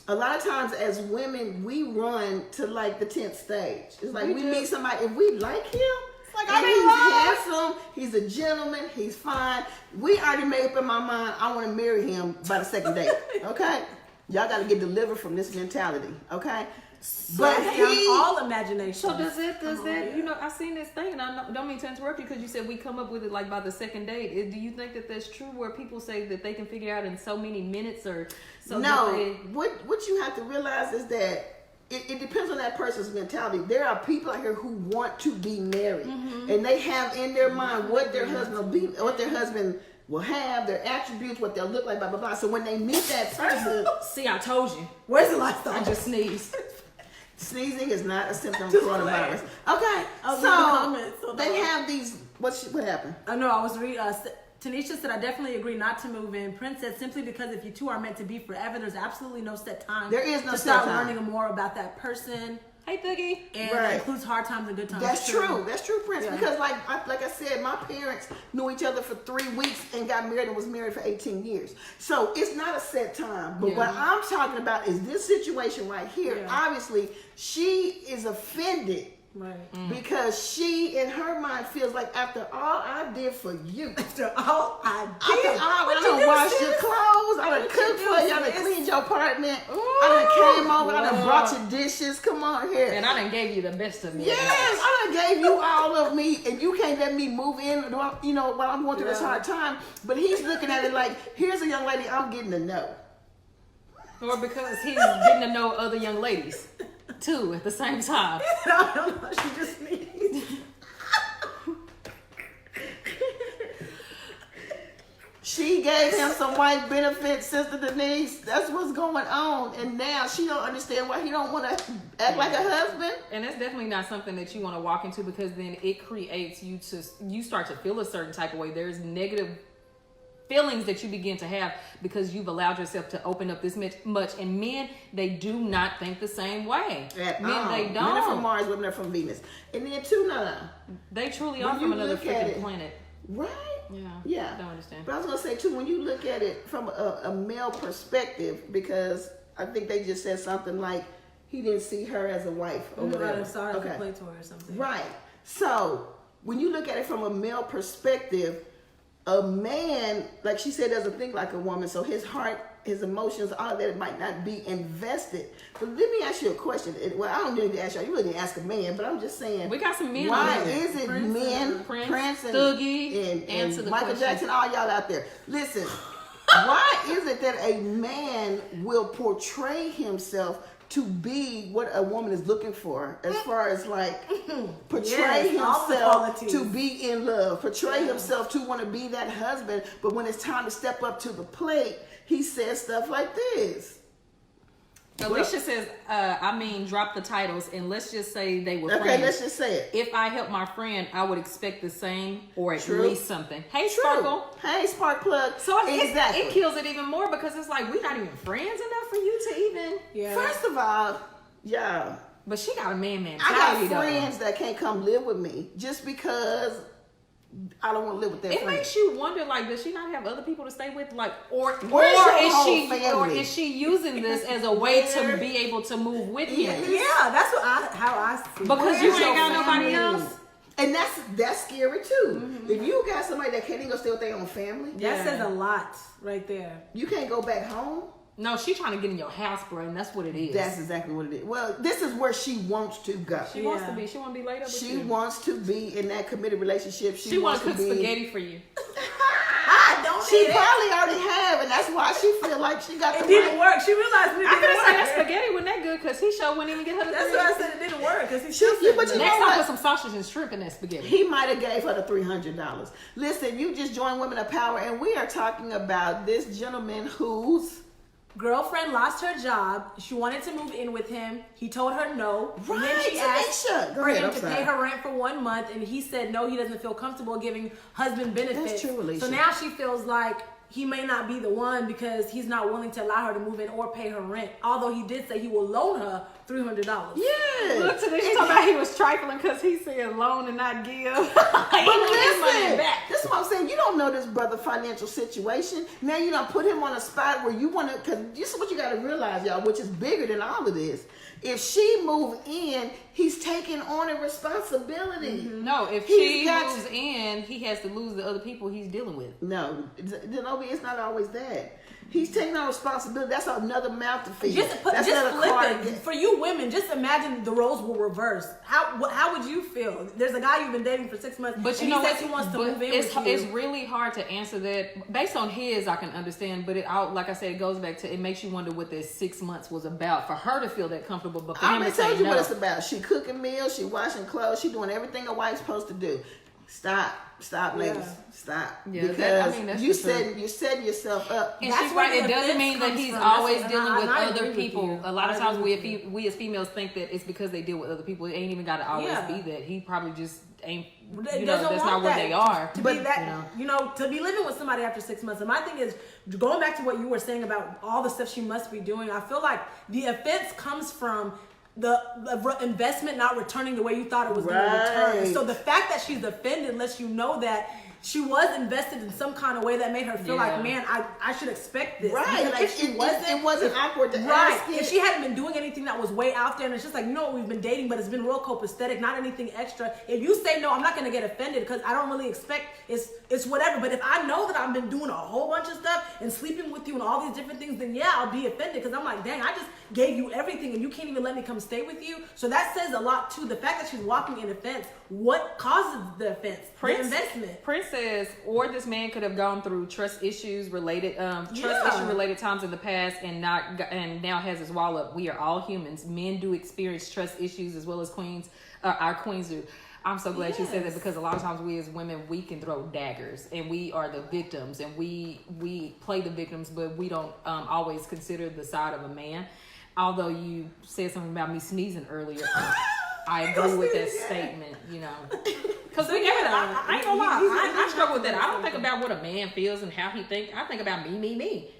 a lot of times as women, we run to like the 10th stage. It's like We we do. meet somebody, if we like him, like, and I'm in he's love. handsome, he's a gentleman, he's fine. We already made up in my mind, I want to marry him by the second date. Okay, y'all got to get delivered from this mentality. Okay, but all imagination. So does that, you know, I seen this thing, and I don't mean to interrupt you because you said we come up with it like by the second date. Do you think that that's true where people say that they can figure out in so many minutes or so? No, that they, what you have to realize is that it depends on that person's mentality. There are people out here who want to be married, and they have in their mind what their husband will be, what their husband will have, their attributes, what they'll look like, blah blah blah. So when they meet that person, see, I told you. Where's the lifestyle? I just sneezed. sneezing is not a symptom of Just coronavirus. Okay, I was reading the comments, so they no. have these. What happened? I know. I was reading. Tanisha said, I definitely agree not to move in. Prince said, simply because if you two are meant to be forever, there's absolutely no set time. There is no to set start time. learning more about that person. Hey, Thuggy. And Right. it includes hard times and good times. That's true. That's true, Prince. Yeah. Because like I said, my parents knew each other for 3 weeks and got married and was married for 18 years. So it's not a set time. But Yeah. what I'm talking about is this situation right here. Yeah. Obviously, she is offended Right. because she, in her mind, feels like after all I did for you. After all I After did. all, What I you done do, washed sis? your clothes, I done What cooked you for do, you, I done sis? cleaned your apartment, I done came over, I done brought you dishes. Come on here. And I done gave you the best of me. Yes, I done gave you all of me, and you can't let me move in, you know, while I'm going through this Yeah. hard time. But he's looking at it like, here's a young lady I'm getting to know. Or because he's getting to know other young ladies, too, at the same time. I don't know. She just needs. She gave him some white benefits, Sister Denise. That's what's going on. And now she don't understand why he don't want to act like a husband. And that's definitely not something that you want to walk into because then it creates you start to feel a certain type of way. There's negative feelings that you begin to have because you've allowed yourself to open up this much. And men, they do not think the same way. At Men, all. they Men are from don't. Mars, women are from Venus. And then too, no. They truly When are from you another look at freaking it- planet. Right? Yeah. Yeah. I don't understand. But I was going to say, too, when you look at it from a male perspective, because I think they just said something like he didn't see her as a wife or whatever. I'm sorry Okay. to play to her or something. Right. So when you look at it from a male perspective, a man, like she said, doesn't think like a woman. So his heart, his emotions, all of that might not be invested. But let me ask you a question. Well, I don't need to ask you. You really ask a man, but I'm just saying. We got some men Why on here. is it Prince men, Prince, and Thuggy, and answer the Michael question. Jackson, all y'all out there? Listen, why is it that a man will portray himself to be what a woman is looking for, as far as like portray Yes, all the himself qualities. to be in love, portray himself to want to be that husband, but when it's time to step up to the plate, he says stuff like this. Alicia says, drop the titles and let's just say they were Okay, friends. let's just say it. If I help my friend, I would expect the same or at True. least something. Hey, True. Sparkle. Hey, Spark Plug. So exactly. it kills it even more because it's like we're not even friends enough for you to even. Yeah. First of all, yeah. But she got a man I mentality got though. friends that can't come live with me just because I don't want to live with their It friends. makes you wonder, like, does she not have other people to stay with, like, or Where's your whole is family? she using this as a way Where- to be able to move with Yeah. him? Yeah, that's how I see it. Because Where's you ain't your got nobody family? else. And that's scary too. If you got somebody that can't even go stay with their own family, That Yeah. says a lot right there. you can't go back home. No, she trying to get in your house, bro, and that's what it is. That's exactly what it is. Well, this is where she wants to go. She wants to Yeah. be. She want to be laid up with She you. wants to be in that committed relationship. She want to cook be. spaghetti for you. She probably already have, and that's why she feel like she got the It didn't right. work. She realized it I didn't could have said that work. spaghetti wasn't that good because he sure wouldn't even get her the That's three. why I said it didn't work. Because he She- still but you said know Next what? time, put some sausage and shrimp in that spaghetti. He might have gave her the $300. Listen, you just joined Women of Power, and we are talking about this gentleman who's girlfriend lost her job. She wanted to move in with him. He told her no. And then Right, she asked Tanisha. Go for ahead, him I'm to sorry. pay her rent for 1 month, and he said no. He doesn't feel comfortable giving husband benefits. true, Alicia. So now she feels like he may not be the one because he's not willing to allow her to move in or pay her rent. Although he did say he will loan her $300. Yeah. Look to this, talking about he was trifling because he said loan and not give. But listen, this is what I'm saying. You don't know this brother's financial situation. Now you done put him on a spot where you want to, because this is what you got to realize, y'all, which is bigger than all of this. If she move in, he's taking on a responsibility. No, if she moves in, he has to lose the other people he's dealing with. No, it's not always that. He's taking on responsibility. That's another mouth to feed. That's another card. For you women, just imagine the roles were reversed. How would you feel? There's a guy you've been dating for 6 months, but and he says he wants to move in with you. It's really hard to answer that. Based on his, I can understand, but like I said, it goes back to, it makes you wonder what this 6 months was about for her to feel that comfortable. But for him to say no. I told you what it's about. She cooking meals, she washing clothes, she doing everything a wife's supposed to do. Stop, ladies. Stop. Yeah, because you're setting yourself up. And she's right. It doesn't mean that he's always dealing with other people. A lot of times we as females think that it's because they deal with other people. It ain't even got to always be that. He probably just ain't. That's not where they are. To be living with somebody after 6 months. And my thing is, going back to what you were saying about all the stuff she must be doing, I feel like the offense comes from the investment not returning the way you thought it was going to return. So the fact that she's offended lets you know that she was invested in some kind of way that made her feel like, man, I should expect this. Right. Like, if it wasn't awkward to ask it. If she hadn't been doing anything that was way out there, and it's just like, we've been dating, but it's been real copacetic, not anything extra. If you say no, I'm not going to get offended because I don't really expect it's whatever. But if I know that I've been doing a whole bunch of stuff and sleeping with you and all these different things, then I'll be offended because I'm like, dang, I just gave you everything and you can't even let me come stay with you. So that says a lot too. The fact that she's walking in offense, what causes the offense? The investment. Prince says, or this man could have gone through trust issue related times in the past and now has his wall up. We are all humans. Men do experience trust issues as well as our queens do. I'm so glad you said that because a lot of times we as women, we can throw daggers and we are the victims and we play the victims, but we don't always consider the side of a man. Although you said something about me sneezing earlier, I agree with that statement, Because I ain't gonna lie, I struggle with that. I don't think about what a man feels and how he thinks. I think about me.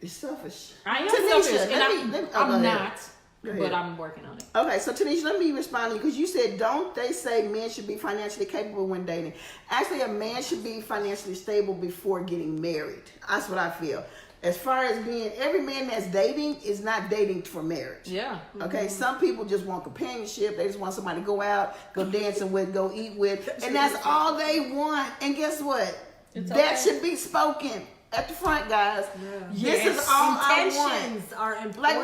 It's selfish. I am selfish, and I'm not. But I'm working on it. Okay, so Tanisha, let me respond to you because you said, don't they say men should be financially capable when dating? Actually, a man should be financially stable before getting married. That's what I feel. As far as every man that's dating is not dating for marriage. Yeah. Okay, some people just want companionship. They just want somebody to go out, go dancing with, go eat with. And that's all they want. And guess what? That should be spoken at the front, guys. Yeah. This is all Intentions I want. Are important. Like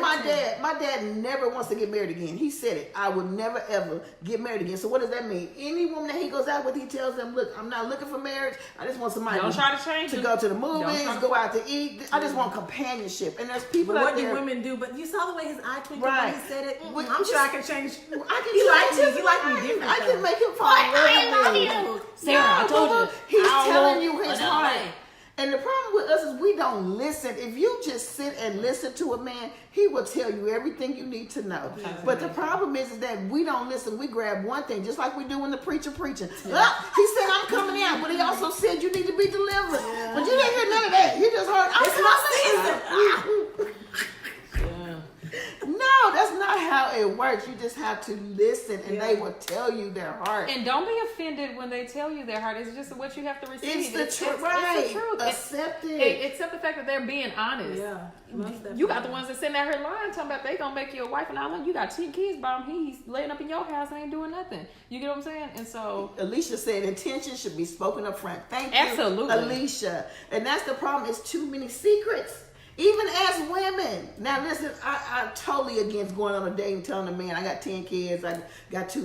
my dad never wants to get married again. He said it. I would never ever get married again. So what does that mean? Any woman that he goes out with, he tells them, look, I'm not looking for marriage. I just want somebody to go to the movies, go out to eat. I just want companionship. And there's people out there. What do women do? But you saw the way his eye twinkled when he said it. I'm sure I can change. He liked me different. I can make him fall in love with me. Sarah, I told you. He's telling you his heart. And the problem with us is we don't listen. If you just sit and listen to a man, he will tell you everything you need to know. But the problem is that we don't listen. We grab one thing, just like we do when the preacher preaching. He said, I'm coming out, but he also said you need to be delivered. But you didn't hear none of that. You just heard, I'm coming out. No, that's not how it works. You just have to listen, and they will tell you their heart. And don't be offended when they tell you their heart. It's just what you have to receive. It's the truth. Right. It's the truth. Accept it. Accept the fact that they're being honest. Yeah. You got the ones that sitting out here lying, talking about they gonna make you a wife and all that. You got 10 kids by him. He's laying up in your house and ain't doing nothing. You get what I'm saying? And so Alicia said intentions should be spoken up front. Thank you, absolutely, Alicia. And that's the problem. It's too many secrets. Even as women. Now listen, I'm totally against going on a date and telling a man I got 10 kids, I got two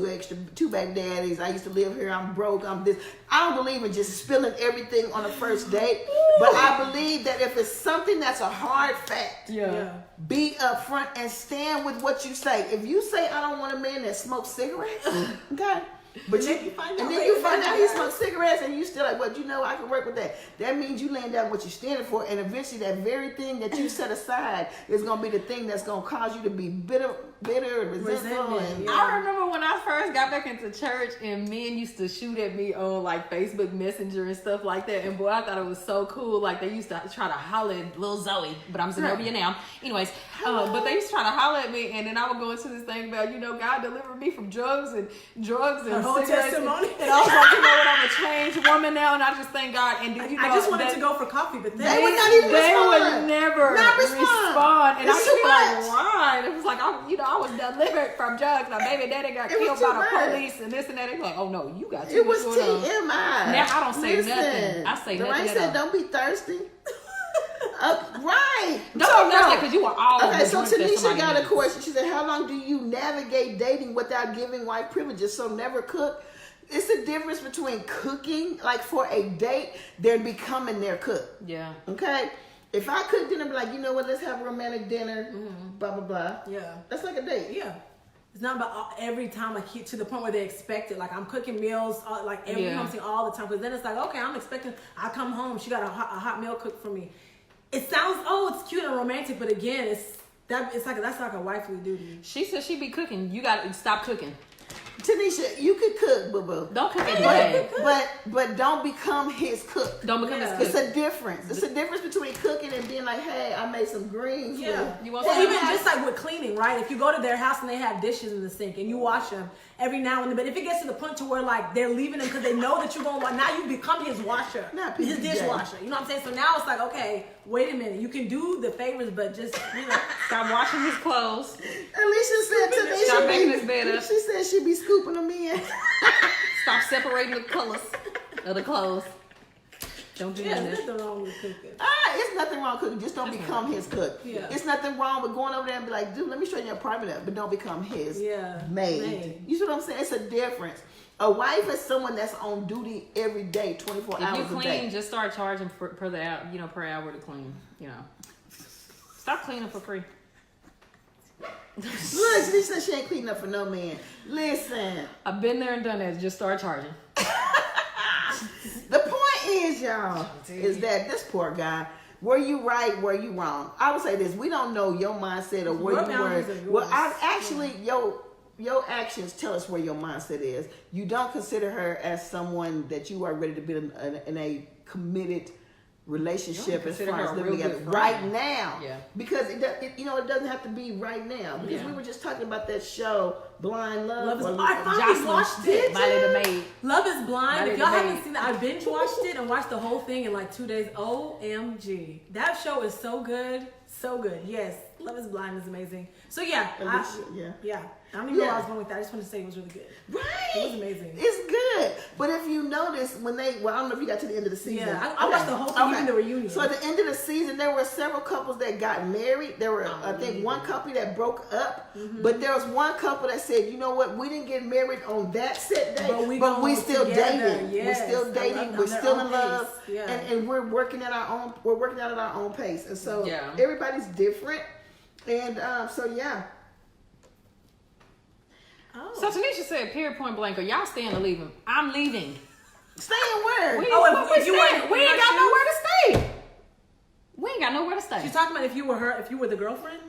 baby daddies, I used to live here, I'm broke, I'm this. I don't believe in just spilling everything on the first date. But I believe that if it's something that's a hard fact, be upfront and stand with what you say. If you say I don't want a man that smokes cigarettes, okay. But then you find out he smokes cigarettes and you still like, well, I can work with that. That means you laying down what you're standing for, and eventually that very thing that you set aside is going to be the thing that's going to cause you to be bitter and resentful. I remember when I first got back into church and men used to shoot at me on like Facebook Messenger and stuff like that, and boy, I thought it was so cool. Like they used to try to holler at Lil Zoe, but I'm Zenobia now. Anyways, but they used to try to holler at me, and then I would go into this thing about, God delivered me from drugs and whole cigarettes, testimony. and I was like, you know what, I'm a changed woman now, and I just thank God. And I just wanted to go for coffee, but they would not even would never respond. And I was like, why? It was like, I was delivered from drugs. My baby daddy got killed by the police and this and that. They were like, oh no, you got too It much was going on. TMI. Now I don't say nothing. I say nothing. I said, don't be thirsty. Right. Don't be thirsty because you are all okay, so Tanisha got a question. She said, how long do you navigate dating without giving wife privileges? So never cook. It's the difference between cooking, like for a date, than becoming their cook. Yeah. Okay? If I cook dinner, be like, you know what, let's have a romantic dinner, blah, blah, blah. Yeah. That's like a date. Yeah. It's not about every time, like to the point where they expect it. Like I'm cooking meals, like every time, all the time. Because then it's like, okay, I'm expecting. I come home, she got a hot meal cooked for me. It sounds, it's cute and romantic, but again, that's like a wifely duty. She said she be cooking. You got to stop cooking. Tanisha, you could cook, boo-boo. Don't cook every day. But don't become his cook. Don't become his cook. It's a difference. It's a difference between cooking and being like, hey, I made some greens. Yeah. You want even just like with cleaning, right? If you go to their house and they have dishes in the sink and you wash them every now and then, but if it gets to the point to where like they're leaving them because they know that you're going to, now you become his washer, his dishwasher. You know what I'm saying? So now it's like, okay, wait a minute. You can do the favors, but just, stop washing his clothes. Alicia said today stop making his bed up. She said she'd be scooping them in. Stop separating the colors of the clothes. Don't do that. There's nothing wrong with cooking. It's nothing wrong with cooking. Just don't become his cook. Yeah. It's nothing wrong with going over there and be like, dude, let me straighten your apartment up, but don't become his maid. You see what I'm saying? It's a difference. A wife is someone that's on duty every day, 24 hours a day. If you clean, just start charging per hour to clean. Stop cleaning for free. Look, she said she ain't cleaning up for no man. Listen. I've been there and done that. Just start charging. The point is, y'all, is that this poor guy, were you right, were you wrong? I would say this, we don't know your mindset or where you were. Well, your actions tell us where your mindset is. You don't consider her as someone that you are ready to be in a committed relationship as far as living together right now. Yeah. Because it doesn't have to be right now. Because we were just talking about that show, Blind Love. I finally watched it. Love is Blind. If y'all haven't seen that, I binge watched it and watched the whole thing in like 2 days. OMG. That show is so good. So good. Yes. Love is Blind is amazing. So yeah. I don't even know where I was going with that. I just wanted to say it was really good. Right. It was amazing. It's good. But if you notice, I don't know if you got to the end of the season. Yeah, I watched the whole thing, even the reunion. So at the end of the season, there were several couples that got married. There were, I think, one couple that broke up. Mm-hmm. But there was one couple that said, you know what, we didn't get married on that set day, but we still dating. Yes. We're still dating. We're still in love. Yeah. And we're working at our own pace. And so everybody's different. And so yeah. Oh. So Tanisha said, period, point blank, are y'all staying or leaving? I'm leaving. Staying where? We ain't got nowhere to stay. We ain't got nowhere to stay. She's talking about if you were the girlfriend?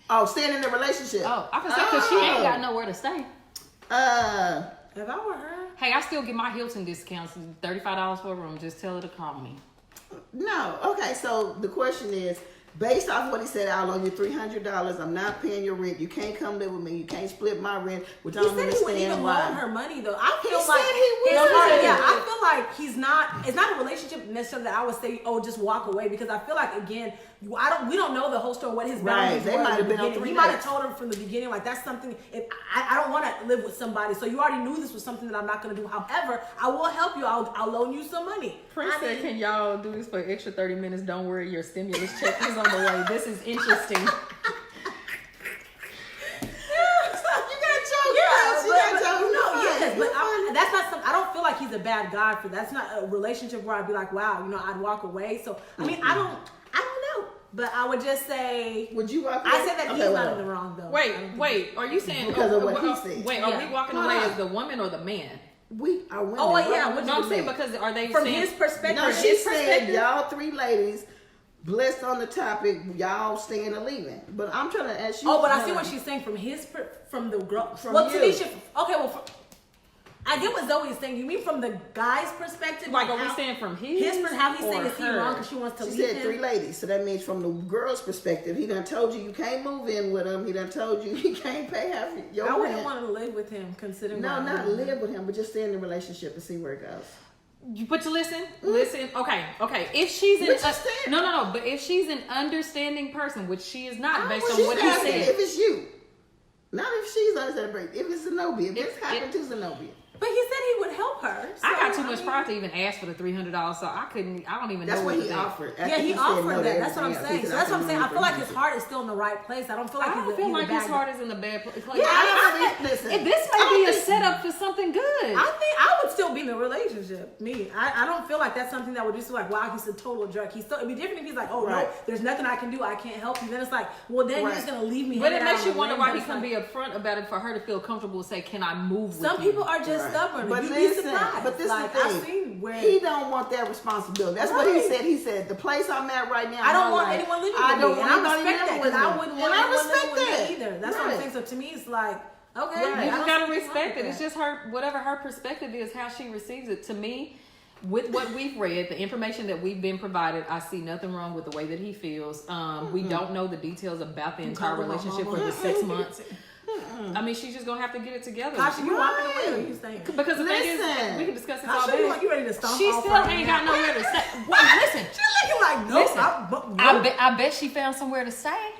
Oh, staying in the relationship. Oh, I can say because she ain't got nowhere to stay. If I were her. Hey, I still get my Hilton discounts, $35 for a room. Just tell her to call me. No. Okay, so the question is, based off what he said, I'll loan you $300. I'm not paying your rent. You can't come live with me. You can't split my rent, which I don't understand why. He said he wouldn't even loan her money, though. I feel like he's not. It's not a relationship necessarily that I would say, just walk away, because I feel like, again, we don't know the whole story. What his boundaries were. They might have been on 3 days. He might have told her from the beginning, like, that's something. I don't want to live with somebody, so you already knew this was something that I'm not going to do. However, I will help you. I'll loan you some money. Prince said, can y'all do this for an extra 30 minutes? Don't worry, your stimulus check is on the way. This is interesting. But that's not something. I don't feel like he's a bad guy for that. That's not a relationship where I'd be like, wow, I'd walk away. So I mean, I don't know. But I would just say, would you walk away? I said that he's not in the wrong though. Wait. Are you saying because of what he said? Wait, are we walking away as the woman or the man? We are women. Oh yeah, what I'm saying, because are they from saying, his perspective? No, she said y'all 3 ladies blessed on the topic, y'all staying or leaving. But I'm trying to ask you. Oh, but I see what she's saying from the girl. From well, you. Tanisha, okay, well, I get what Zoe is saying. You mean from the guy's perspective? Like, are we how- saying from his how he's saying or is he her? wrong because she wants to She leave said him? 3 ladies, so that means from the girl's perspective, he done told you can't move in with him. He done told you he can't pay half your I rent. wouldn't want to live with him, considering. No, what not I'm- live with him, but just stay in the relationship and see where it goes. But you listen. Okay. If she's But you said- no. But if she's an understanding person, which she is not, based on She's what he asking said. if it's you, not if she's understanding. If it's Zenobia, if this happened to Zenobia. But he said he would help her. I got so, too much mean- pride to even ask for the $300, so I don't even That's know what to he think. offered. Yeah, After he said offered no to that. That's what I'm everything else. saying. He So said, that's what I'm saying. I feel like his $300. heart is still in the right place. I don't feel like I don't feel like his heart is in a bad place. Like, Listen, this may be a setup for something good. I think I would still be in a relationship. I don't feel like that's something that would just like, wow, he's a total jerk. It'd be different if he's like, oh Right. no, there's nothing I can do. I can't help you. Then it's like, well, then you're Right. just gonna leave me. But it hanging makes out you on the wonder limb, why but he it's couldn't like- be upfront about it for her to feel comfortable to say, "Can I move with Some you?" people are just Right. stubborn. But You'd listen, be surprised. but this like, is the I've thing. seen where He don't want that responsibility. That's what he Right. said. He said, the place I'm at right now, I don't in my want life, anyone living I with don't me, want and I anybody respect that living because with I me. wouldn't And want I anyone living respect with that. me either. That's what I'm Right. saying. So to me, it's like, okay, Right. I You don't gotta see what's wrong respect with it. It's that. just her, whatever her perspective is, how she receives it. To me, with what we've read, the information that we've been provided, I see nothing wrong with the way that he feels. We don't know the details about the entire Talking about relationship for mama. the 6 months. I mean, she's just gonna have to get it together. Tasha, you walking Right. away? Or you staying? Because the thing is, Listen. we can discuss this all Tasha, you day. like you ready to stomp She off still right ain't now. got nowhere to stay. Wait, listen. She looking like no. Listen, I bet she found somewhere to stay.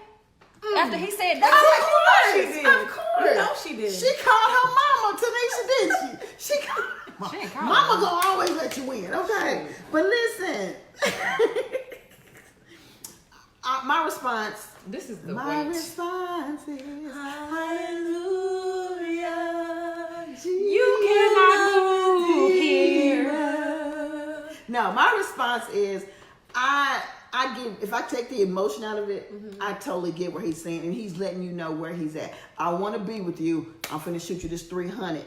After he said Of that, course, she did. Of course. You know she did. She called her mama, Tanisha, didn't she? She called She ain't called Mama her. gonna always let you win, okay? But listen, my response. this is the My weight. response is Hallelujah. You cannot move here. No, my response is if I take the emotion out of it, I totally get what he's saying, and he's letting you know where he's at. I want to be with you. I'm finna shoot you this 300,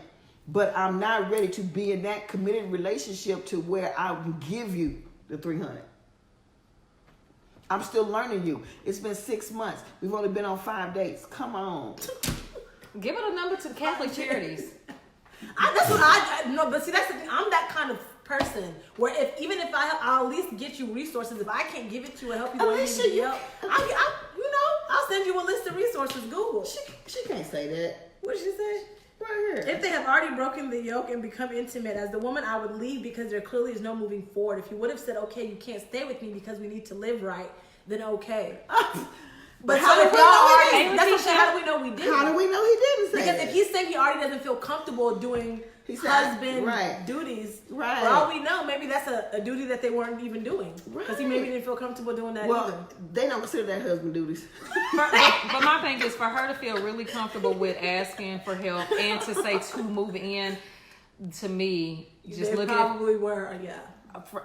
but I'm not ready to be in that committed relationship to where I will give you the 300. I'm still learning you. It's been 6 months. We've only been on 5 dates. Come on. Give it a number to the Catholic Charities. That's what I no, but see that's the thing. I'm that kind of person where even if I'll at least get you resources. If I can't give it to you and help you the way you need Alicia, to be you- helped, I'll send you a list of resources. Google. She can't say that. What did she say? Right here. If they have already broken the yoke and become intimate, as the woman, I would leave because there clearly is no moving forward. If you would have said, okay, you can't stay with me because we need to live right, then okay. But how so do if we y'all know he already, didn't? that's what I'm saying, how do we know we didn't? How do we know he didn't say Because that? if he's saying he already doesn't feel comfortable doing He said, husband right. duties, Right. for all we know, maybe that's a duty that they weren't even doing. Because he maybe didn't feel comfortable doing that either. Well, they don't consider that husband duties. But my thing is for her to feel really comfortable with asking for help and to say to move in, to me, just They looking probably were, yeah.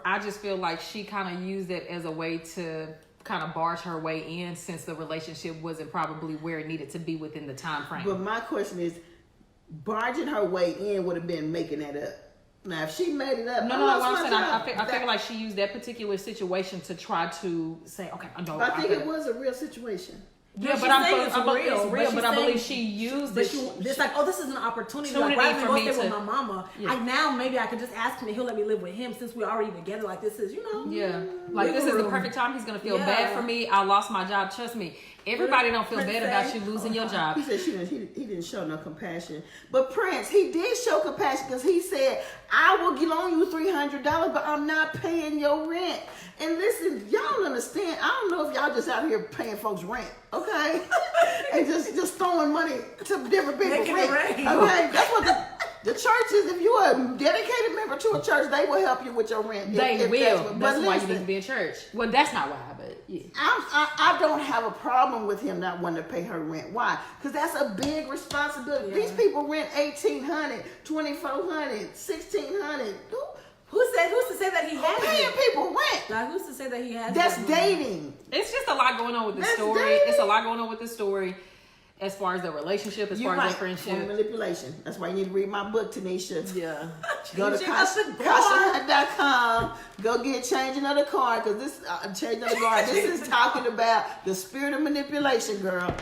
I just feel like she kind of used it as a way to kind of barge her way in since the relationship wasn't probably where it needed to be within the time frame. But my question is, barging her way in would have been making that up. Now, if she made it up, No, I what lost I'm my saying, job. I feel like she used that particular situation to try to say, okay, I know. I think it was a real situation. Yeah, she's but I'm saying it's it's real, real, but I she's believe saying- she used But it. it's like, oh, this is an opportunity. Opportunity Like, rather than for go me stay with to- my mama, Yeah. now maybe I could just ask him and he'll let me live with him since we're already together. Like this is, Yeah, like this is the room. perfect time. He's gonna feel Yeah. bad for me. I lost my job. Trust me, everybody don't feel bad about you losing your job. He said he didn't show no compassion. But Prince, he did show compassion because he said, I will loan you $300, but I'm not paying your rent. And listen, y'all don't understand. I don't know if y'all just out here paying folks rent, okay? And just throwing money to different people Making it rent. rain. Okay, that's what the church is. If you're a dedicated member to a church, they will help you with your rent. They if will. what- That's but why you listen, need to be in church. Well, that's not why, but yeah. I don't have a problem with him not wanting to pay her rent. Why? Because that's a big responsibility. Yeah. These people rent $1,800, $2,400, $1,600. Who's to say that he has Paying it? people rent. Like who's to say that he has That's it? dating. It's just a lot going on with this That's story. dating. It's a lot going on with this story. as far as their relationship, as You're far as right. their On friendship. manipulation. That's why you need to read my book, Tanisha. Yeah. Go to Changing of the guard. CashaHunt.com. Go get changing of the card, because this changing of the guard. This is talking about the spirit of manipulation, girl.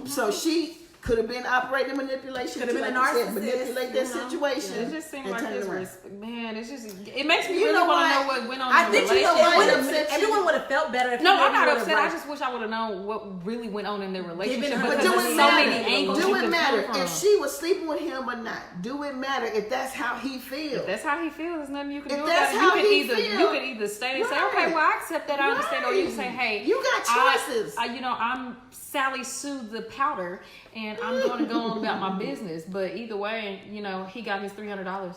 So she could have been operating manipulation. Could have too, been a like you said, narcissist, manipulate that you know? situation. It just seems and like turn it this around. was, man, it's just, it makes me You really know want to what? know what went on I in the think you know relationship. what? Everyone would have felt better if No, you I'm not maybe upset. would've, I just wish I would have known what really went on in their relationship. her Because But do there's it so matter? many angles Do you it could matter come from. if she was sleeping with him or not? Do it matter if that's how he feels? If that's how he feels, there's nothing you can If do that's about it. how You can he either feel. you can either stay and say, Right. okay, well I accept that, I understand, or you can say, hey, You got choices. I'm Sally Sue the Powder, and I'm going to go on about my business. But either way, he got his $300.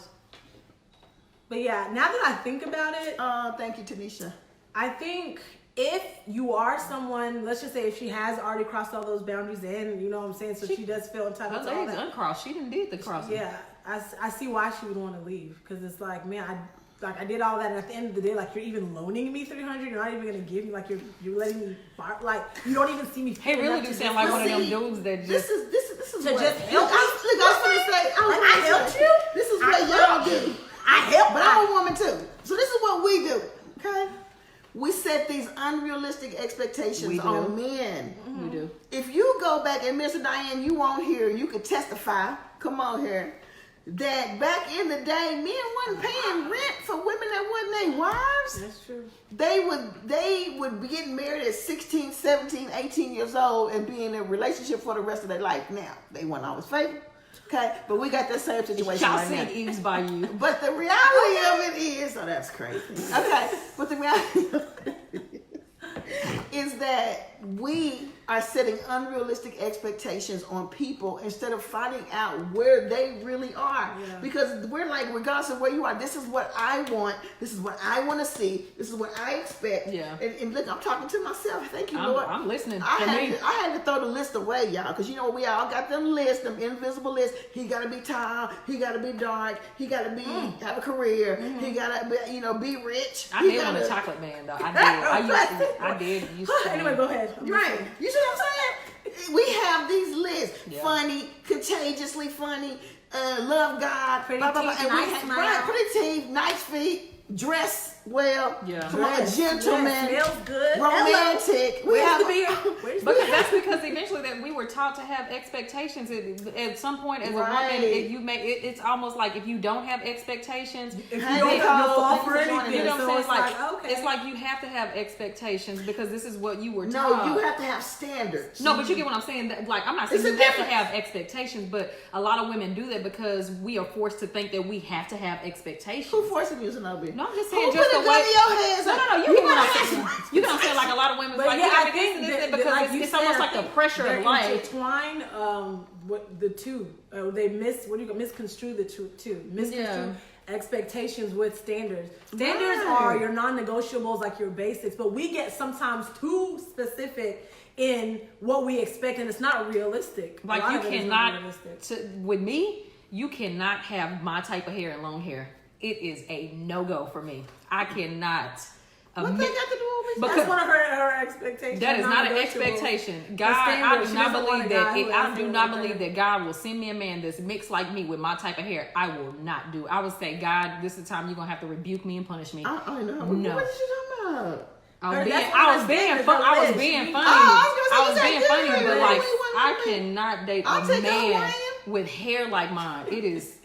But yeah, now that I think about it, Thank you, Tanisha. I think if you are someone, let's just say if she has already crossed all those boundaries and you know what I'm saying, so she does feel Her entitled to all legs that. uncrossed. She didn't did the crossing. Yeah, I see why she would want to leave, because it's like, man, I did all that, and at the end of the day, like, you're even loaning me $300. You're not even gonna give me, like, you're letting me like, you don't even see me. He really do sound like one of them See, dudes that This just. is To what. just help Look, I was gonna say. I helped you? This is I what y'all helped do. I help, But I'm a woman too. So this is what we do. Okay. We set these unrealistic expectations We do. on men. We do. If you go back, and Mr. Diane, you won't hear, you could testify. Come on here. That back in the day, men wasn't paying rent for women that wasn't their wives. That's true. They would be getting married at 16, 17, 18 years old and be in a relationship for the rest of their life. Now, they weren't always faithful. Okay, but we got that same situation Y'all right now. seen Eve's by you. But the reality of it is, oh, that's crazy. Okay, but the reality of it is that we are setting unrealistic expectations on people instead of finding out where they really are. Yeah. Because we're like, regardless of where you are, this is what I want. This is what I want to see. This is what I expect. Yeah. And look, I'm talking to myself. Thank you, Lord. I'm listening. I For me. had to throw the list away, y'all, because we all got them lists, them invisible lists. He got to be tall. He got to be dark. He got to be have a career. He got to be rich. I He did want a gotta- chocolate man though. I did. Used to. Anyway, go ahead. Right. You see what I'm saying? We have these lists. Yeah. Funny, contagiously funny, love God, Pretty blah, blah, blah. teeth, And we nice have, smile. right, pretty teeth, nice feet, dress well, Yeah. come on, a Yes, gentleman, yes, smells good. romantic. We Where's have the beer? Where's the Because beer? that's because eventually that we were taught to have expectations. At some point, as a woman, Right. if you make it's almost like if you don't have expectations, If you Hey, don't they you'll call fall things for to join anything, you know what I'm so saying? it's like, okay. It's like you have to have expectations because this is what you were no, taught. you have to have standards. No, but you get what I'm saying. Like, I'm not saying It's you a have to difference. have expectations, but a lot of women do that because we are forced to think that we have to have expectations. Who forcing you to know me? No, I'm just Who saying put just a the gun way. in your hands? No, you You get what I'm gotta saying. have- You know what I'm saying? Like a lot of women, But like, yeah, you I got think this, that, because like you it's said, almost I like the think pressure they're of life. intertwined. What the two? They misconstrue the two. Misconstrue Yeah. expectations with standards. Standards Right. are your non-negotiables, like your basics. But we get sometimes too specific in what we expect, and it's not realistic. A Like lot you of it is not cannot, realistic. with me, you cannot have my type of hair and long hair. It is a no-go for me. I cannot. What they got to do with me? Because- That's one of her expectations. That is not an non-negotiable. expectation. God, standard. I do She not doesn't want believe a that. guy who I has do to not like believe her. that God will send me a man that's mixed like me with my type of hair. I will not do. I would say, God, this is the time you're gonna have to rebuke me and punish me. I know. No. What is you talking about? That's I was what being I fun. said, I was Liz. being funny. Oh, I I was was gonna say, being you funny, said but good. like We want I to be- cannot date I'll a take a man Hawaiian. with hair like mine. It is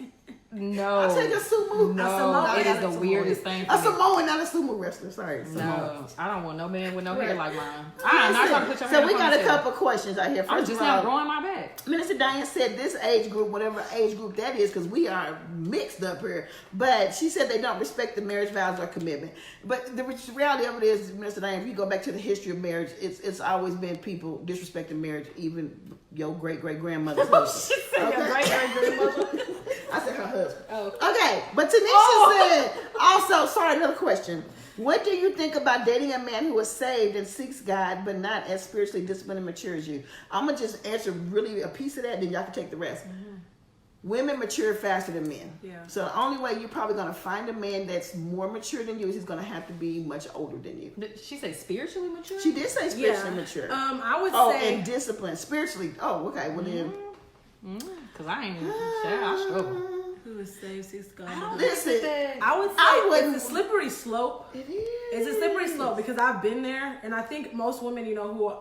no. I'll take a sumo. No, Samoan. it is Not the a weirdest Samoan. thing A for me. Samoan, not a sumo wrestler. Sorry, Samoan. No, I don't want no man with no hair Right. like mine. I'm not trying to put your hair So we up got on a the tail. couple questions out here. I'm First just of now all, growing my back. Minister Diane said this age group, whatever age group that is, because we are mixed up here. But she said they don't respect the marriage vows or commitment. But the reality of it is, Minister Diane, if you go back to the history of marriage, it's always been people disrespecting marriage, even your great great grandmother's husband. Your great-great-grandmother. I said her husband. Oh. Okay, but Tanisha said also, sorry, another question. What do you think about dating a man who is saved and seeks God but not as spiritually disciplined and mature as you? I'm going to just answer really a piece of that, then y'all can take the rest. women mature faster than men. Yeah. So the only way you're probably going to find a man that's more mature than you is he's going to have to be much older than you. Did she say spiritually mature? She did say spiritually mature. I would say. And disciplined. Spiritually. Oh, okay. Well then. Because I ain't, I struggle. Who is saved? She's gone. Listen. I would say it's a slippery slope. It is. It's a slippery slope because I've been there, and I think most women, who are,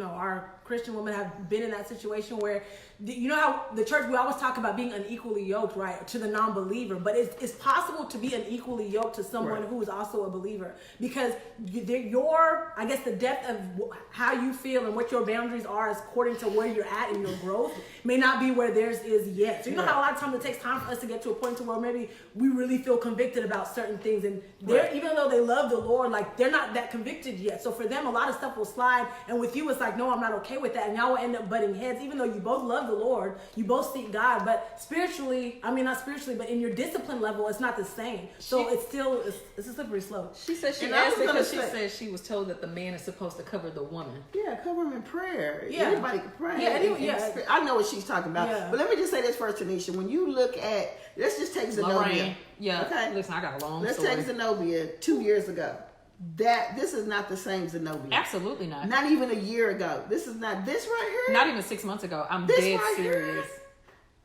are Christian women have been in that situation where, you know how the church, we always talk about being unequally yoked, right, to the non-believer, but it's possible to be unequally yoked to someone who is also a believer, because I guess the depth of how you feel and what your boundaries are is according to where you're at in your growth may not be where theirs is yet. So you know how a lot of times it takes time for us to get to a point to where maybe we really feel convicted about certain things, and even though they love the Lord, like they're not that convicted yet. So for them, a lot of stuff will slide, and with you, it's like, no, I'm not okay with that, and y'all will end up butting heads, even though you both love the Lord, you both seek God, but spiritually, not spiritually, but in your discipline level, it's not the same. So it's a slippery slope. She said she asked because she said she was told that the man is supposed to cover the woman. Yeah, cover him in prayer. Yeah. Anybody can pray. I know what she's talking about. Yeah. But let me just say this first, Tanisha. When you look at, let's just take Zenobia. Lorraine. Yeah. Okay. Listen, I got a long Let's story. take Zenobia 2 years ago. This is not the same Zenobia. Absolutely not. Not even a year ago. This is not this right here. Not even 6 months ago. I'm This dead right here? serious.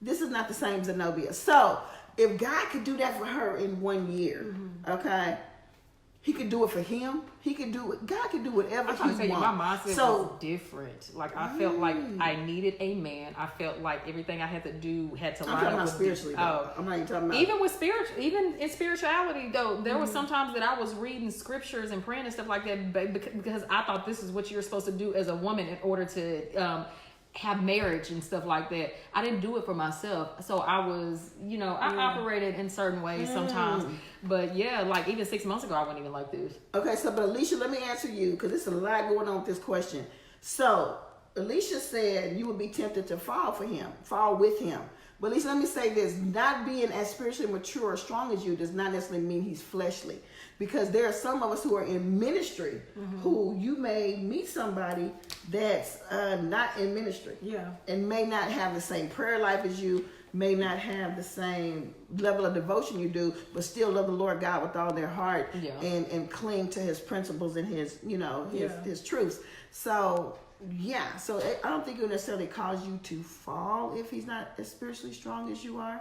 This is not the same Zenobia. So if God could do that for her in 1 year, okay, He could do it for him. He could do it. God could do whatever I'm trying to He tell you, wants. my mindset was different. Like I felt like I needed a man. I felt like everything I had to do had to I'm line talking up about with spiritually. Though. I'm not even talking about even with even in spirituality though. There were some times that I was reading scriptures and praying and stuff like that because I thought this is what you're supposed to do as a woman in order to have marriage and stuff like that. I didn't do it for myself. So I was, I operated in certain ways sometimes. But yeah, like even 6 months ago, I wasn't even like this. Okay, so but Alicia, let me answer you because there's a lot going on with this question. So Alicia said you would be tempted to fall with him. But Alicia, let me say this: not being as spiritually mature or strong as you does not necessarily mean he's fleshly. Because there are some of us who are in ministry who you may meet somebody that's not in ministry. Yeah. And may not have the same prayer life as you, may not have the same level of devotion you do, but still love the Lord God with all their heart and cling to his principles and his, his truths. So, so I don't think it will necessarily cause you to fall if he's not as spiritually strong as you are.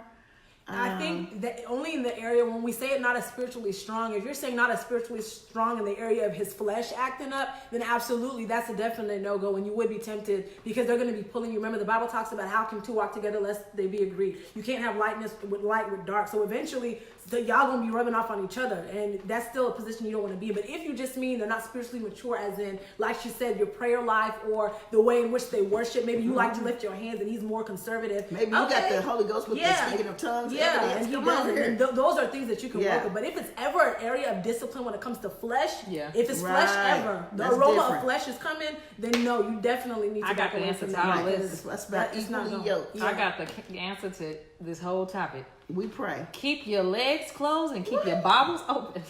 I think that only in the area when we say it not as spiritually strong, if you're saying not as spiritually strong in the area of his flesh acting up, then absolutely that's a definite no-go, and you would be tempted because they're going to be pulling you. Remember, the Bible talks about how can two walk together lest they be agreed. You can't have light with dark. So eventually y'all going to be rubbing off on each other, and that's still a position you don't want to be. But if you just mean they're not spiritually mature, as in, like she said, your prayer life or the way in which they worship, maybe you like to lift your hands and he's more conservative. Maybe you got the Holy Ghost with the speaking of tongues. Yeah, and he doesn't. And those are things that you can work with. But if it's ever an area of discipline when it comes to flesh, if it's flesh ever, the aroma of flesh is coming, then no, you definitely need to. I got the answer to all this. That's about equally yoked. I got the answer to this whole topic. We pray. Keep your legs closed and keep your Bibles open.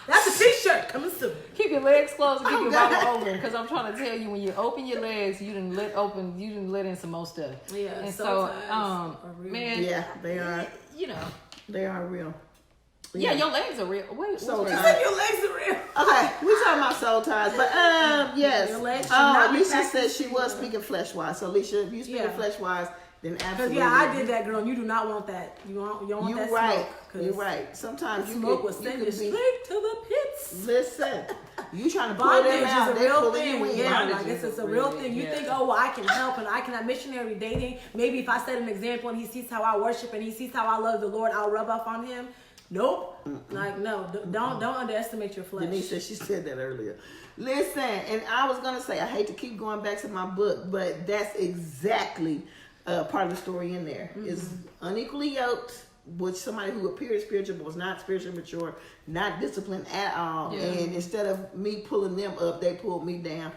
That's a t-shirt coming soon. Keep your legs closed and keep your Bible open, because I'm trying to tell you, when you open your legs, you didn't let in some more stuff. Yeah, and so man, yeah, they are. They are real. Yeah, your legs are real. Wait, soul You ties. said your legs are real. Okay, we talking about soul ties, but yes. Your legs should not be Alicia said she was speaking flesh wise. So Alicia, if you speaking flesh wise, then absolutely. I did that, girl. And you do not want that. You don't want that smoke. You're right. Sometimes you smoke will send you straight to the pits. Listen, you trying to pull them out? Bondage is a real thing. Yeah, like it's a real thing. You think, I can help and I can have missionary dating. Maybe if I set an example and he sees how I worship and he sees how I love the Lord, I'll rub off on him. Nope. Like no, don't underestimate your flesh. Denise said she said that earlier. Listen, and I was gonna say I hate to keep going back to my book, but that's exactly part of the story in there. Is unequally yoked with somebody who appeared spiritual but was not spiritually mature, not disciplined at all, and instead of me pulling them up, they pulled me down.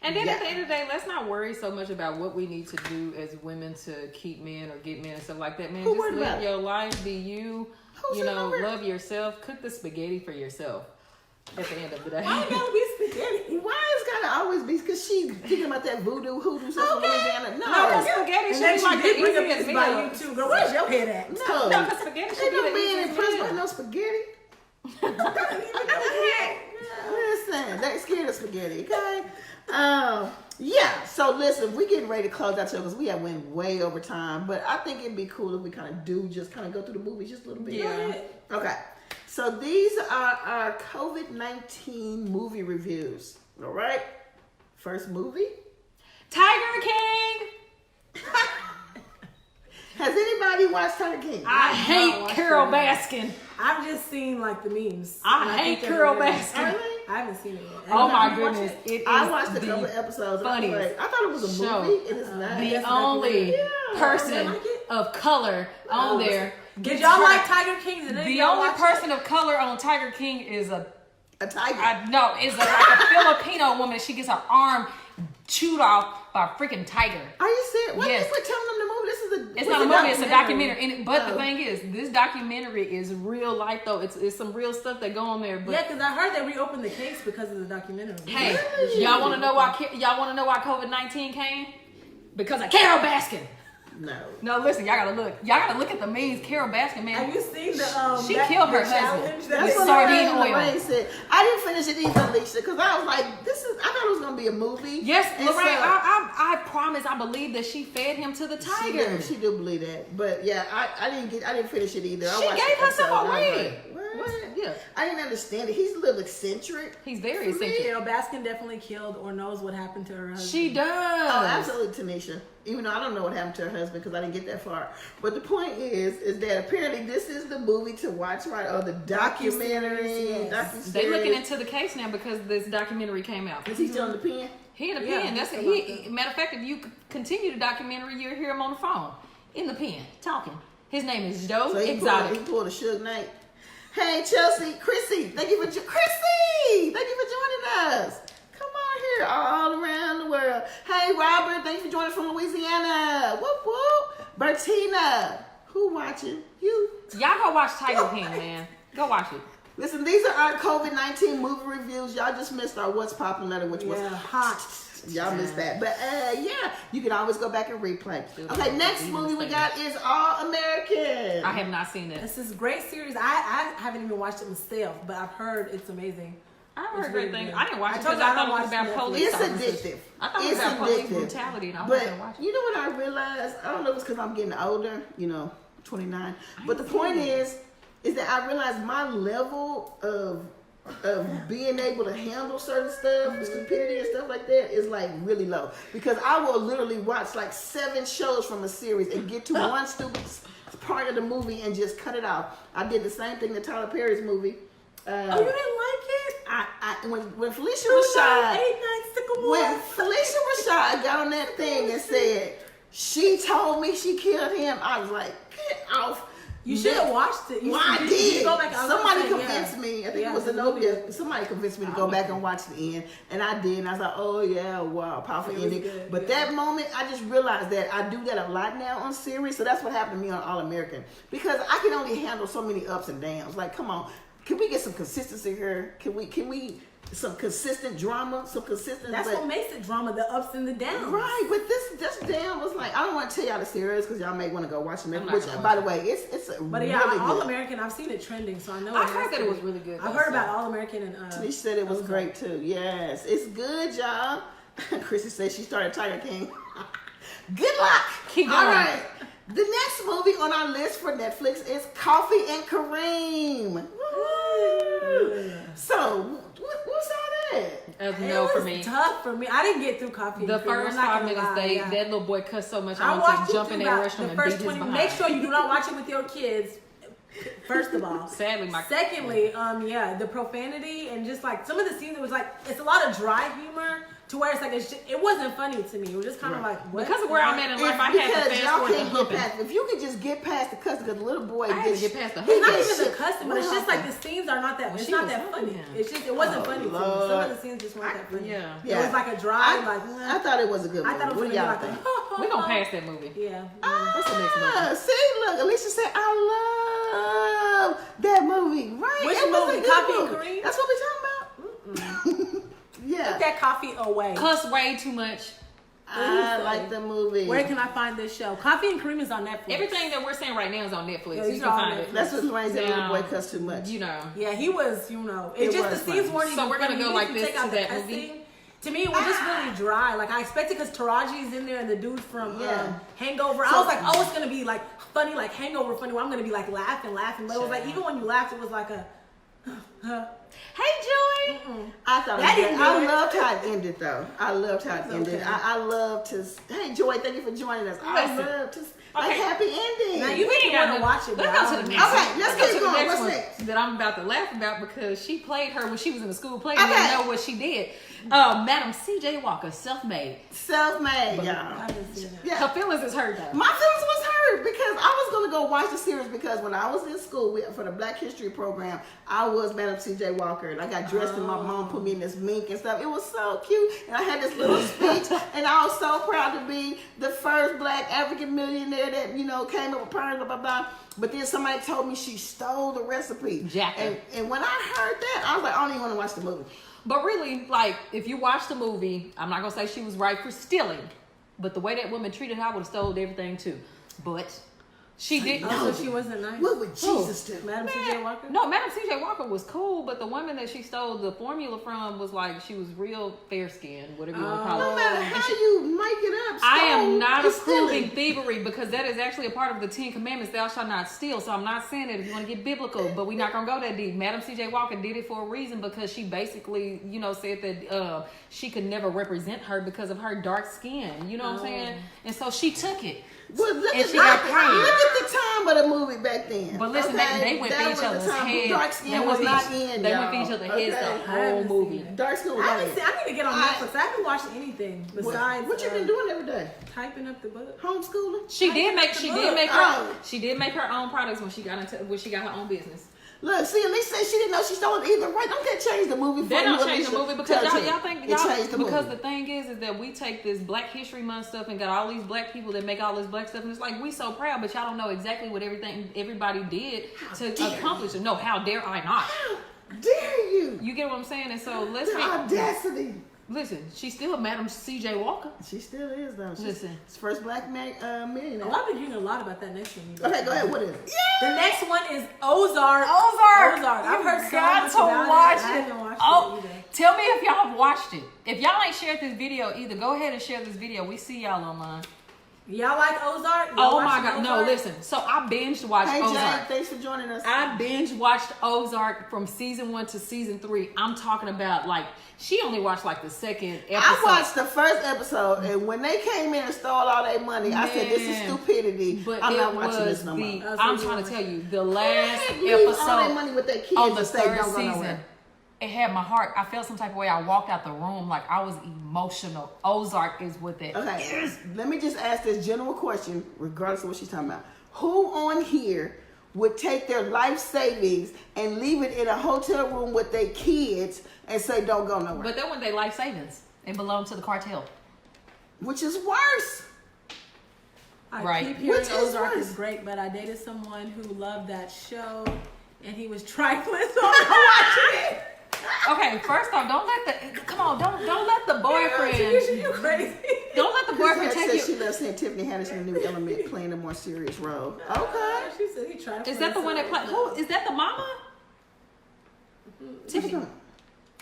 And then at the end of the day, let's not worry so much about what we need to do as women to keep men or get men and stuff like that, man. Who Just worried live about your life, be you. Love yourself. Cook the spaghetti for yourself. At the end of the day. Why it gotta be spaghetti? Why it's gotta always be because she thinking about that voodoo hoodoo stuff from Louisiana. No, because spaghetti And should then be she like the did bring up easiest this by meal. you too. Girl, where's your head at? No, No, because spaghetti should ain't be no the man easiest impressed meal. by no spaghetti. Listen, they scared of spaghetti, okay? Yeah, so listen, we're getting ready to close out because we have went way over time, but I think it'd be cool if we kind of just kind of go through the movies just a little bit. Yeah. Okay, so these are our COVID-19 movie reviews, all right? First movie. Tiger King. Has anybody watched Tiger King? I hate Carol Baskin. I've just seen like the memes. I And hate think they're Carol really- Baskin. Really? I haven't seen it yet. Oh my Have you watched goodness. it? It is I watched a the couple of episodes. And I was funniest like, I thought it was a show. movie. It is not. The Yes, only Yeah. person You like it? of color on there. Did y'all like Tiger King? Did any of The y'all only watch person of color on Tiger King is A tiger. like a Filipino woman. She gets her arm chewed off by a freaking tiger. Are you serious? Why Yes. you quit telling them the movie? This is a. It's not a movie, it's a documentary. But the Oh. thing is, this documentary is real life though. It's some real stuff that go on there. But Yeah, because I heard they reopened the case because of the documentary. hey, Really? y'all want to know why COVID-19 came? Because of Carol Baskin. No. No, listen, y'all gotta look. Y'all gotta look at the memes. Carol Baskin, man. Have you seen the She killed her the challenge husband. that That's they what sardine Lorraine oil. said. I didn't finish it either, Alicia, because I was like, I thought it was gonna be a movie. Yes, And Lorraine, so- I promise, I believe that she fed him to the tiger. She do believe that, but yeah, I didn't finish it either. I She watched gave the herself episode and I was away. like, what? Yeah. I didn't understand it. He's a little eccentric. He's very For me, eccentric. Carol Baskin definitely killed or knows what happened to her husband. She does. Oh, absolutely, Tanisha. Even though I don't know what happened to her husband because I didn't get that far. But the point is that apparently this is the movie to watch, right? Or the documentary. Yes. Docuseries. They looking into the case now because this documentary came out. Is he still in the pen? He in the Yeah, pen. That's he's it. still out Matter of fact, if you continue the documentary, you'll hear him on the phone in the pen talking. His name is Joe So he Exotic. pulled a Suge Knight. Hey, Chelsea, Chrissy, thank you for joining us. Come on here, all around the world. Hey, Robert, thank you for joining us from Louisiana. Whoop whoop. Bertina, who watching? You. Y'all go watch Tiger King, man. Go watch it. Listen, these are our COVID-19 movie reviews. Y'all just missed our What's Poppin' letter, which was hot. Y'all missed that. But yeah, you can always go back and replay. Okay, next movie we got is All American. I have not seen it. This is a great series. I haven't even watched it myself, but I've heard it's amazing. I've It's heard really great things. good. I didn't watch I it told because you I I thought don't it was watch about Netflix. police It's officers. addictive. I thought it was It's about police addictive. brutality, and I But wasn't watching. you know what I realized? I don't know if it's because I'm getting older, 29. But the point is that I realized my level of being able to handle certain stuff, stupidity and stuff like that is like really low. Because I will literally watch like 7 shows from a series and get to one stupid part of the movie and just cut it off. I did the same thing to Tyler Perry's movie. Oh, you didn't like it? When Felicia Good night, Rashad 8 nights, Sycamore. when Felicia Rashad got on that thing and said she told me she killed him, I was like, get off. You should have watched it. Well, I you did. Go back. I was Somebody gonna say, convinced yeah. me. I think Yeah, it was it's a Zenobia. movie. Somebody convinced me to go back and watch the end, and I did. And I was like, "Oh yeah, wow, powerful It was ending." good, But yeah. that moment, I just realized that I do that a lot now on series. So that's what happened to me on All American because I can only handle so many ups and downs. Like, come on, can we get some consistency here? Can we some consistent drama? Some consistent. That's what makes it drama, the ups and the downs. Right, but this down was like I don't want to tell y'all the series because y'all may want to go watch them. I'm not Which, gonna by watch the way, it's a But yeah, really All good. American, I've seen it trending, so I know. I it heard has that to it be. was really good. I've though, heard so. about All American and. She said it was great too. Yes, it's good, y'all. Chrissy said she started Tiger King. Good luck. Keep All going. right. The next movie on our list for Netflix is Coffee and Kareem. Woo. So, what's all that? No it for was me. tough for me. I didn't get through Coffee. The and Cream, first I'm not 5 gonna minutes, lie, yeah. that little boy cussed so much I I watched wanted to jump in through that about restroom the and first beat his 20. behind. Make sure you do not watch it with your kids. First of all, Sadly, my secondly, yeah, the profanity and just like some of the scenes, it was like it's a lot of dry humor to where it's like it wasn't funny to me. It was just kind of like what? because of where I'm at in life, I had to Because fast y'all forward the can't get humping. past. If you could just get past the cussing, because the little boy I had to get past the he It's not humping. gets even the shit. cussing, but it's just like the scenes are not that. It's she not was that funny. humping him. It's just it wasn't Oh, funny to me. Lord. Some of the scenes just weren't that funny. Yeah. It was like a dry, I thought it was a good movie. I thought it was What do gonna y'all be think? like We're going to pass that movie. Yeah. What's the next movie? See, look, Alicia said, I love that movie. Right? Which It was a movie? good Coffee and movie. Kareem? That's what we're talking about? Yeah. Put that coffee away. Cuss way too much. I like the movie. Where can I find this show? Coffee and Cream is on Netflix. Everything that we're saying right now is on Netflix. Yeah, You can find it. That's what Lorraine said. Little Now, boy cussed too much. You know. Yeah, he was, it's just was the scenes funny. weren't even So we're gonna funny. go You like can this take out to the that cussing. movie? To me, it was just really dry. Like, I expected because Taraji's in there and the dude from Yeah. Hangover. I was like, oh, it's going to be like funny, like Hangover funny, where I'm going to be like laughing. But it was like, even when you laughed, it was like a, Hey, Joy. I thought That didn't do I it. loved how it ended, though. I loved how it ended. okay. I love to. Hey, Joy, thank you for joining us. I Listen. love to. Like Okay. happy ending. now you We make ain't me want got to no- watch it. Let's but go I to the don't next know. one. Okay, let's go keep to the going. next What's one next? that I'm about to laugh about because she played her when she was in the school play. Okay. Didn't know what she did. Madam C.J. Walker, self-made. Self-made, I y'all. haven't seen it. Yeah. Her feelings is hurt though. My feelings was hurt because I was gonna go watch the series because when I was in school for the Black History program, I was Madam C.J. Walker and I got dressed and my mom put me in this mink and stuff. It was so cute and I had this little speech and I was so proud to be the first Black African millionaire that came up with blah blah blah. But then somebody told me she stole the recipe. Jackie. And when I heard that, I was like, I don't even want to watch the movie. But really, like, if you watch the movie, I'm not gonna say she was right for stealing, but the way that woman treated her, I would have stole everything too. But she didn't. Oh, so she wasn't nice. What would Jesus do? Madam C.J. Walker? No, Madam C.J. Walker was cool, but the woman that she stole the formula from was like, she was real fair skinned, whatever you want to call No it. matter how you make it up, I am stole not is approving stealing. thievery because that is actually a part of the 10 Commandments. Thou shalt not steal. So I'm not saying it if you want to get biblical, but we're not gonna go that deep. Madam C.J. Walker did it for a reason because she basically, said that she could never represent her because of her dark skin. You know what I'm saying? And so she took it. Well, look And at she got look paid. at the time of the movie back then. But listen, okay? they went That for each was the other's time heads. Dark skin They was went for not each- in. they y'all. went for each other's heads Okay? the I whole haven't movie. seen it. Dark skin was I not haven't in. seen, I need to get on Netflix. I haven't watched anything besides What you been doing every day? typing up the book. Homeschooling? She did make Oh. her own products when she got her own business. Look, see, at least say she didn't know she stole it either. Right? Don't that change the movie? They for don't you, change the Alicia? movie because Tell y'all you. think It changed the because movie. the thing is that we take this Black History Month stuff and got all these black people that make all this black stuff and it's like we so proud, but y'all don't know exactly what everybody did to accomplish it. No, how dare I not? How dare you? You get what I'm saying? And so let's The be audacity. listen. She's still Madam C.J. Walker. She still is though. She's Listen. first Black millionaire. Oh, I've been hearing a lot about that next one. Okay, go ahead. What is it? The next one is Ozark. Ozark. I've heard so got much to about watch it. I it. haven't watched Oh, it either. tell me if y'all have watched it. If y'all ain't shared this video either, go ahead and share this video. We see y'all online. Y'all like Ozark? Y'all Oh my watching God. No, Ozark? listen. So I binge watched Hey, Jane, Ozark. thanks for joining us. I binge watched Ozark from season 1 to season 3. I'm talking about like she only watched like the second episode. I watched the first episode, and when they came in and stole all their money, I said, "This is Man. stupidity. But I'm it not watching was this no more." That's I'm what trying you to tell you, the They last leave all their episode money with their kids on the and say, third "Don't go season, nowhere." it had my heart. I felt some type of way. I walked out the room like I was emotional. Ozark is what that. Okay, let me just ask this general question, regardless of what she's talking about. Who on here would take their life savings and leave it in a hotel room with their kids and say, "Don't go nowhere"? But that wasn't their life savings. It belonged to the cartel. Which is worse. I Right. keep hearing Which is Ozark worse? is great, but I dated someone who loved that show, and he was trifling, so I'm not watching it. Okay, first off, don't let the boyfriend You crazy? don't let the boyfriend Said take she you. loves seeing Tiffany Haddish in the new Element playing a more serious role. Okay. She said he trifling. Is that the one that played? Who is that? The mama? Tiffany. Okay.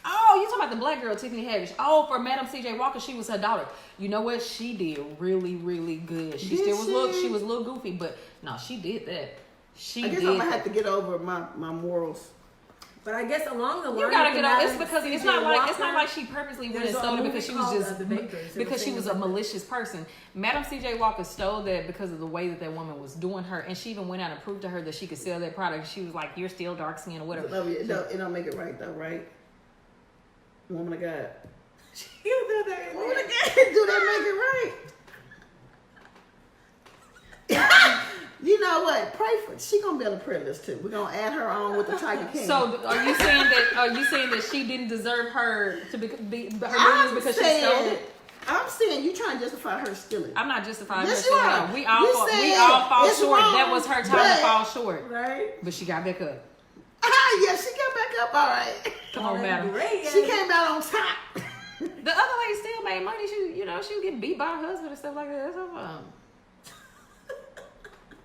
Oh, you talking about the black girl, Tiffany Haddish? Oh, for Madam C.J. Walker, she was her daughter. You know what? She did really, really good. She Did still was she? she was a little goofy, but no, she did that. She I guess did. I'm gonna have to get over my morals. But I guess along the line, You gotta with get out. It's Madam because it's C.J. not Walker, like she purposely went and there's a stole it movie because she was called, just The Bakers. It because was she was a famous. malicious person. Madam C.J. Walker stole that because of the way that woman was doing her, and she even went out and proved to her that she could sell that product. She was like, "You're still dark skinned or whatever." No, it don't make it right though, right? Woman of God. You do that. Woman of God, do that make it right? You know what? Pray for. She gonna be on the prayer list too. We're gonna add her on with the Tiger King. So are you saying that she didn't deserve her to be her I'm millions because she stole saying, it? I'm saying you trying to justify her stealing. I'm not justifying Yes, her you stealing. are. We You all said fall it's short. wrong, That was her time but- to fall short, Right? but she got back up. Yeah, she got back up. All right. Come on, madam. Great. She came out on top. The other lady still made money. She was getting beat by her husband and stuff like that. That's her problem.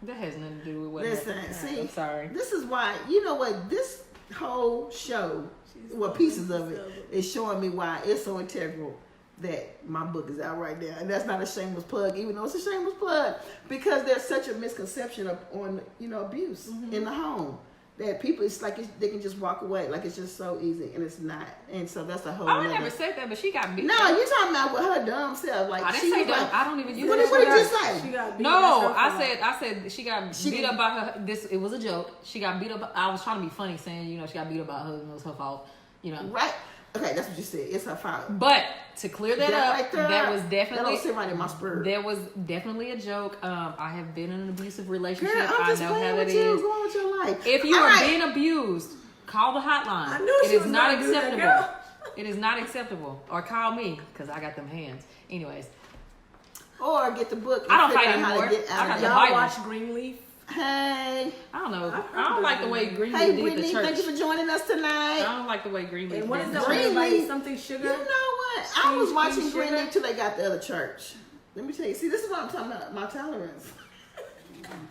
That has nothing to do with what Listen, happened. see, I'm sorry. This is why, you know what, this whole show, pieces of it, is showing me why it's so integral that my book is out right now. And that's not a shameless plug, even though it's a shameless plug, because there's such a misconception on, abuse in the home. That people, it's like they can just walk away, like it's just so easy, and it's not. And so that's a whole. I never said that, but she got beat. No, you're talking about with her dumb self. Like I didn't she say was dumb. like, I don't even use what that. did you say? She got beat. No, I said she got beat up by her. It was a joke. She got beat up. I was trying to be funny, saying she got beat up by her husband. It was her fault. Right. Okay, that's what you said. It's her fault. But to clear that up, right there, that was definitely. That don't sit right in my spirit. There was definitely a joke. I have been in an abusive relationship. Girl, I'm just I know how playing that with you. is. Go on with your life. If you are being abused, call the hotline. I knew she was not gonna do that, acceptable. girl. It is not acceptable. Or call me because I got them hands. Anyways, Or get the book. I don't figure fight out how to anymore. get out I of got it. the Y'all Bible. watch Greenleaf? Hey. I don't know. I don't like the way Greenleaf Hey, did Brittany, the church. thank you for joining us I tonight. don't like the way Greenleaf And what did is the that church. one? Greenleaf. Like something sugar? You know what? I was Cream watching sugar? Greenleaf till they got the other church. Let me tell you. See, this is what I'm talking about. My tolerance.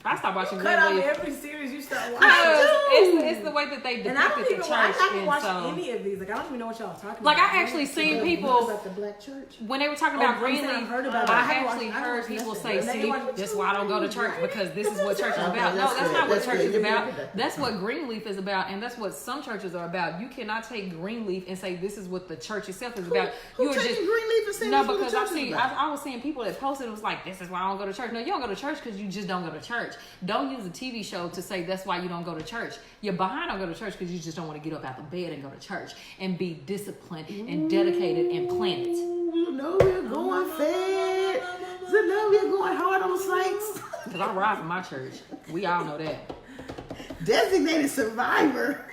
I stopped watching Cut out Greenleaf. every series you start watching. It's the way that they And I don't depicted even the I church. haven't And watched so, any of these. Like I don't even know what y'all are talking like, about. I actually seen What people about the black church? when they were talking Oh, about I'm saying Greenleaf. I've heard about it. I I haven't actually watched- I heard haven't people watched say, it. They "See, watch- this is why I don't go to church because this is what church is Okay, about." No, that's that's good. not what That's church good. is Give me about. that. That's what Greenleaf is about, and that's what some churches are about. You cannot take Greenleaf and say this is what the church itself is about. Who You are taking just Greenleaf and saying no, that's what the because church is about? I was seeing people that posted. It was like, "This is why I don't go to church." No, you don't go to church because you just don't go to church. Don't use a TV show to say that's why you don't go to church. You're behind on go to church because you just don't want to get up out the bed and go to church and be disciplined and dedicated and planted. You know we're going fed. You know we're going hard on the saints. Because I ride for my church. We all know that. Designated survivor.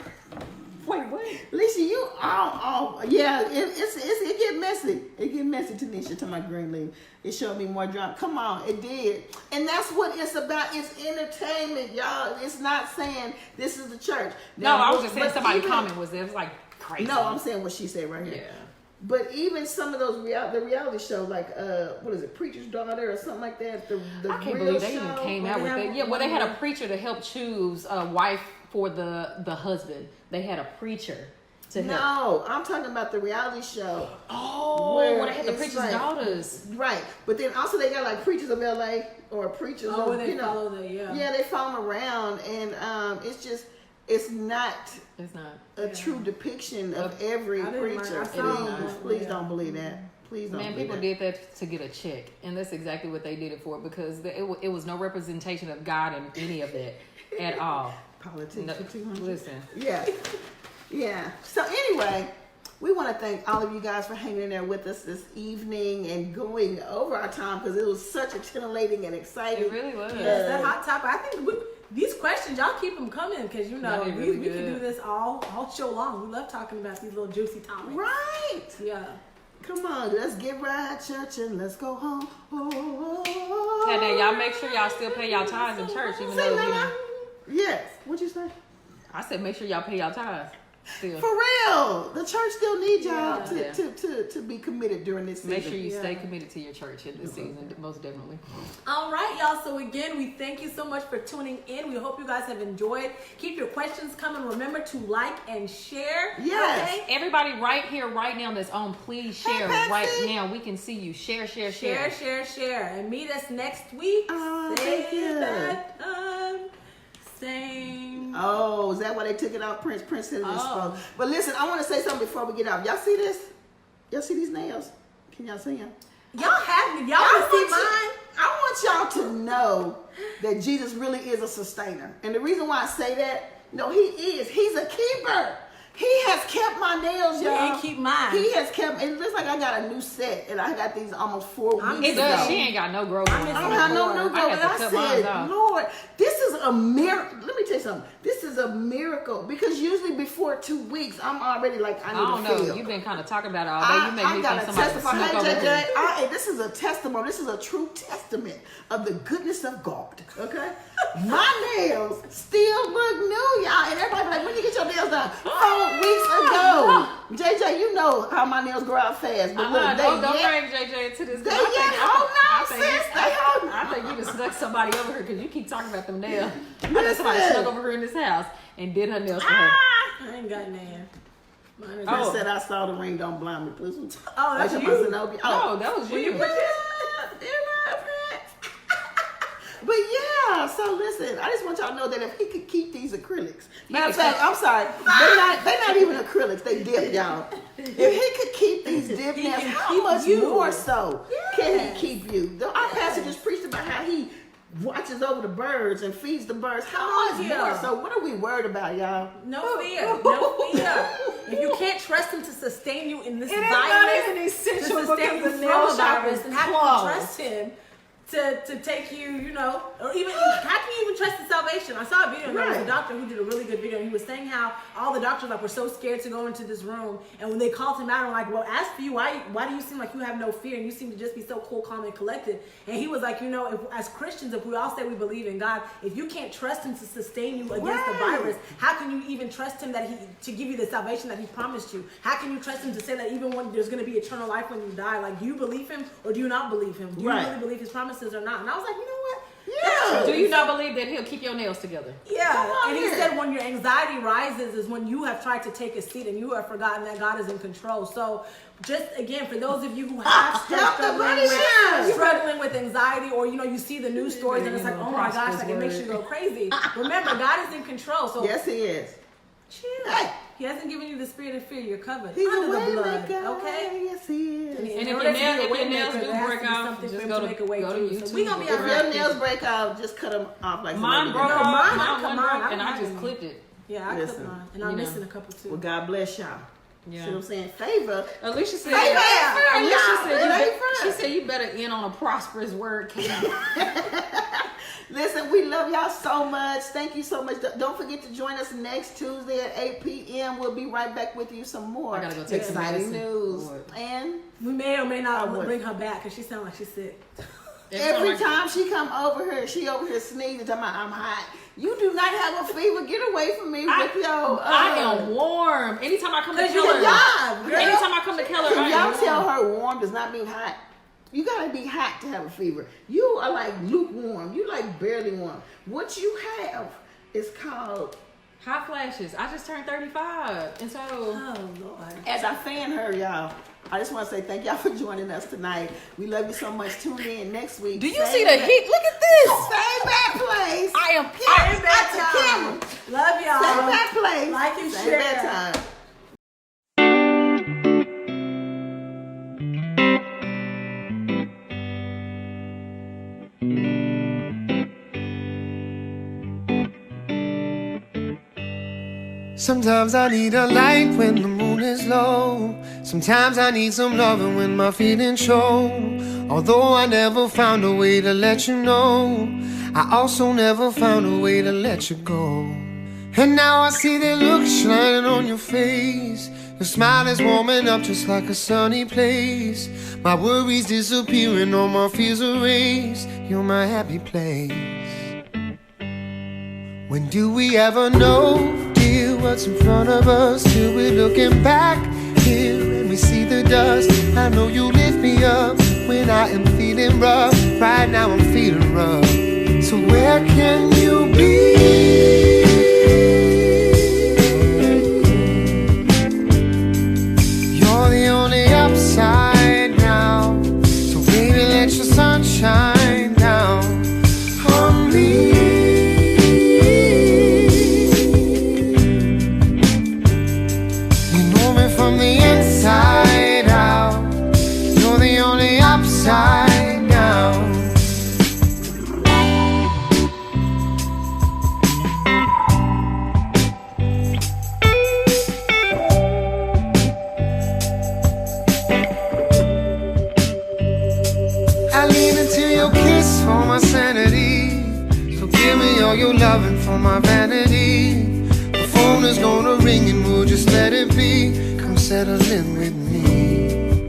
Wait, what? Lisa, you yeah, it get messy. It get messy, Tanisha, to my Greenleaf. It showed me more drama. Come on, it did. And that's what it's about. It's entertainment, y'all. It's not saying this is the church. No, Now, I was just saying but somebody even- comment was there. It was like crazy. No, I'm saying what she said right here. Yeah. But even some of those the reality show, like what is it, Preacher's Daughter or something like that. The I can't real believe they show. even came out they with have that. Yeah, well, they one had a more. preacher to help choose a wife for the husband. They had a preacher to help. No, I'm talking about the reality show. Oh, Where where they had the it's preacher's like- daughters. Right, but then also they got like Preachers of LA or Preachers Oh, of, where they you know, follow the yeah, they follow them around, and it's not It's not. a true depiction of every I didn't mind- preacher. I saw Please it. don't believe that. Please don't. Man, believe people that. did that to get a check, and that's exactly what they did it for because it was no representation of God in any of that at all. Politics No, for 200. listen, Yeah, yeah. So anyway, we want to thank all of you guys for hanging in there with us this evening and going over our time because it was such a titillating and exciting. it really was. Yes, that hot topic. I think these questions, y'all keep them coming because No, they're we really can good. do this all show long. We love talking about these little juicy topics. Right. Yeah. Come on, let's get right, church, and let's go home. Oh, Yeah, now y'all make sure y'all still pay y'all tithes in church, even Say though that you know. out. Yes. What'd you say? I said make sure y'all pay y'all tithes. Still, For real, the church still needs y'all Yeah. to be committed during this season. make sure you Yeah. stay committed to your church in this season, most definitely. All right, y'all. So again, we thank you so much for tuning in. We hope you guys have enjoyed. Keep your questions coming. Remember to like and share. Yes. Okay? Everybody right here, right now that's on, please share Patsy. right now. We can see you. Share. Share. And meet us next week. Oh, thank you. That time, same. Oh, is that why they took it off? Prince said it is Oh. supposed. But listen, I want to say something before we get off. Y'all see this? Y'all see these nails? Can y'all see them? Y'all have me. Y'all want to see mine? I want y'all to know that Jesus really is a sustainer. And the reason why I say that, no, he is. He's a keeper. He has kept my nails, y'all. ain't keep mine. He has kept. It looks like I got a new set, and I got these almost 4 weeks It ago. does. She ain't got no growth on I'm it. I don't have no new I growth. had And to I cut mine said, off. Lord, this is a miracle. Let me tell you something. This is a miracle because usually before 2 weeks, I'm already like, I I need don't to know. feel. You've been kind of talking about it all day. You make me gotta think somebody testify. snuck Hey, over JJ, here. hey, this is a testimony. This is a true testament of the goodness of God. Okay, my nails still look new, y'all. And everybody be like, when you get your nails done? 4 weeks ago. JJ, you know how my nails grow out fast, but look, don't bring JJ into this. They yet holding on, sis. They holding. I think you just snuck somebody over here because you keep talking about them nails. I think Listen. somebody snuck over her in this house and did her nails for her. I ain't got none. I said I saw the ring. Don't blind me, please. Oh, that's Like you. Zenobia. Oh, that was you. But yeah, so listen, I just want y'all to know that if he could keep these acrylics, matter of fact, I'm sorry, they're not even acrylics, they dip, y'all. If he could keep these dip He nails, can how keep much you. more so can Yes. he keep you? Our pastor just preached about how he watches over the birds and feeds the birds. How much Yeah. more? So what are we worried about, y'all? No fear. No fear. If you can't trust him to sustain you in this It ain't virus, not even essential to sustain because you the from nail the shop virus, is and how can closed. you trust him to take you, you know, or even how can you even trust the salvation? I saw a video and there was a Right. doctor who did a really good video and he was saying how all the doctors like were so scared to go into this room, and when they called him out, I'm like, well, as for you, why do you seem like you have no fear and you seem to just be so cool, calm, and collected? And he was like, you know, if, as Christians, if we all say we believe in God, if you can't trust him to sustain you against the Right. virus, how can you even trust him that he to give you the salvation that he promised you? How can you trust him to say that even when there's going to be eternal life when you die? Like, do you believe him or do you not believe him? Do you Right. really believe his promises or not? And I was like, you know what? Yeah. Do you not believe that he'll keep your nails together? Yeah, Come on and he here. said when your anxiety rises is when you have tried to take a seat and you have forgotten that God is in control. So just again, for those of you who have Help the money shine. struggling with anxiety, or you know, you see the news stories and it's like, oh my gosh, like it makes you go crazy. Remember, God is in control. So Yes, he is. chill. Hey. He hasn't given you the spirit of fear. You're covered He's a under the way blood. maker. Okay. Yes, he is. In And if order your to be nails- a if way your nails maker, do there has break to be off, something just for him go to to- make a way go to through. So YouTube. we gonna be If all If your right. nails break out, just cut them off like Mine Zenobia broke did. off. mine Mine come broke, on. and I I don't just have clipped it. Yeah, I Listen, clipped mine, and I'm you know. missing a couple too. Well, God bless y'all. Yeah. See what I'm saying? Favor. Alicia said, Hey, man. Alicia Y'all, said, it you ain't she fair. said you better end on a prosperous word. Listen, we love y'all so much. Thank you so much. Don't forget to join us next Tuesday at 8 p.m. We'll be right back with you some more I gotta go take some exciting medicine. news. Lord. And We may or may not I would. bring her back because she sounds like she's sick. every time she come over here, she over here sneezing, talking about I'm hot. You do not have a fever. Get away from me with your. I am warm. Anytime I come to Cause you Keller, job, girl. anytime I come to Keller, If I y'all am tell warm. her warm does not mean hot. You gotta be hot to have a fever. You are like lukewarm. You like barely warm. What you have is called, Hot flashes. I just turned 35, and so Oh Lord. as I fan her, y'all. I just want to say thank y'all for joining us tonight. We love you so much. Tune in next week. do you Same see the bat- heat? Look at this. Same bad place. I am. Same bad bad time. time. Love y'all. Same bad place. Like and Same share. bad time. Sometimes I need a light when the moon is low. Sometimes I need some loving when my feelings show. Although I never found a way to let you know, I also never found a way to let you go. And now I see that look shining on your face. Your smile is warming up just like a sunny place. My worries disappearing, all my fears erased. You're my happy place. When do we ever know, dear, what's in front of us? Till we're looking back here and we see the dust. I know you lift me up when I am feeling rough. Right now I'm feeling rough. So where can you be? You're the only upside now. So baby, let your sun shine down on me. From the inside out, you're the only upside down. I lean into your kiss for my sanity. So give me all your loving for my vanity. The phone is gonna ring and we'll just let it be. Come settle in with me.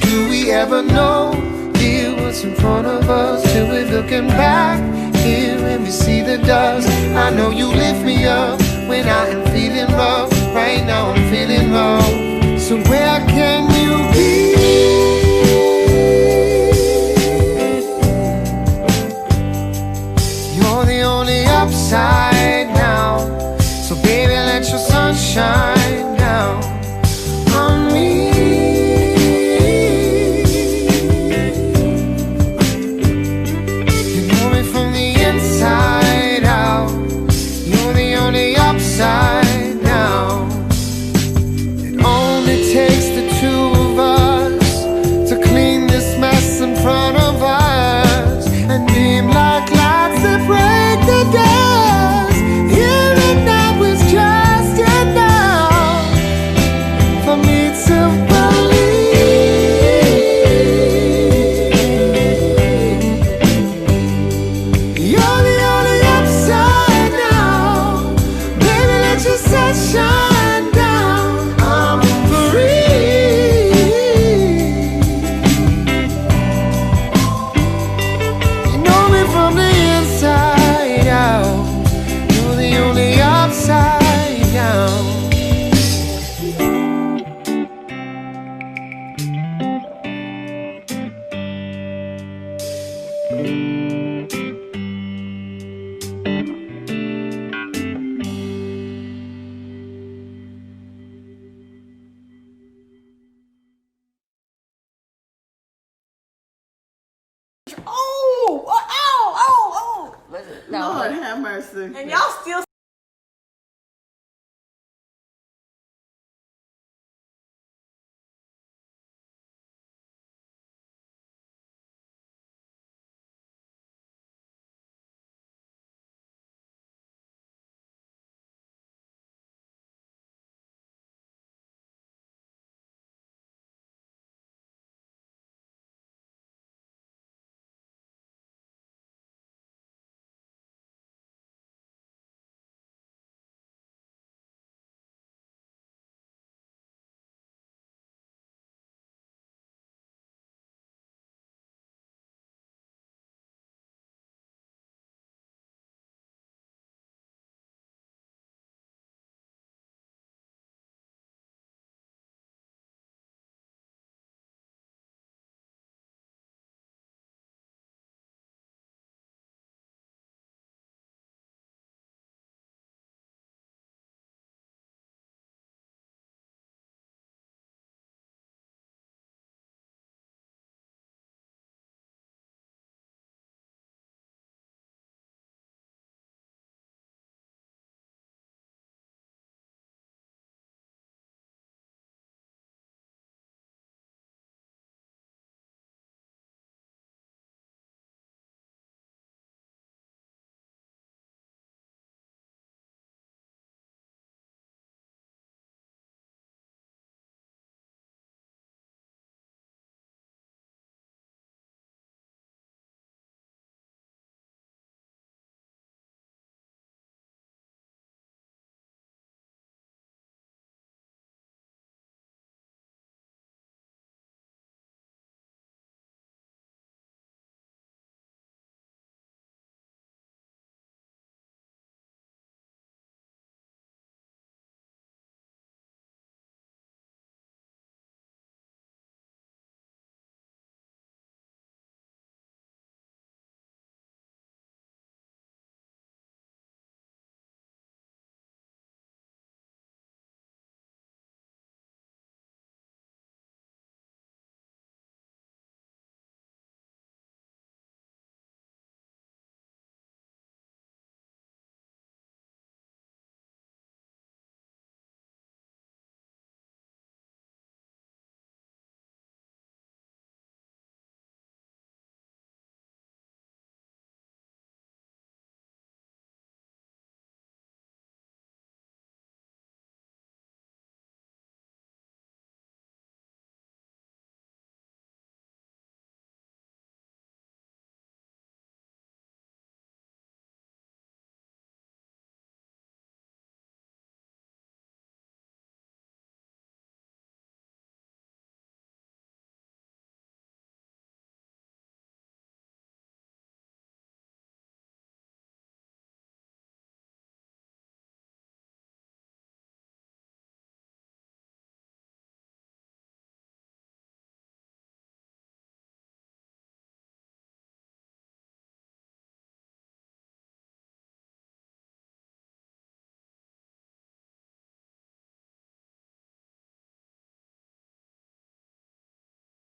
Do we ever know, dear, what's in front of us? Till we're looking back here and we see the dust. I know you lift me up when I am feeling rough. Right now I'm feeling upside down. So baby, let your sun shine down on me. You know me from the inside out. You're the only upside down. It only takes the two of us to clean this mess in front of us and beam like lights that break the dust. Here and now is just enough for me to believe. You're the only upside down. Baby, let your sun shine down. I'm free. You know me from the inside out. You're the only upside down. Oh, oh, oh, oh, oh. No. Lord have mercy. And y'all still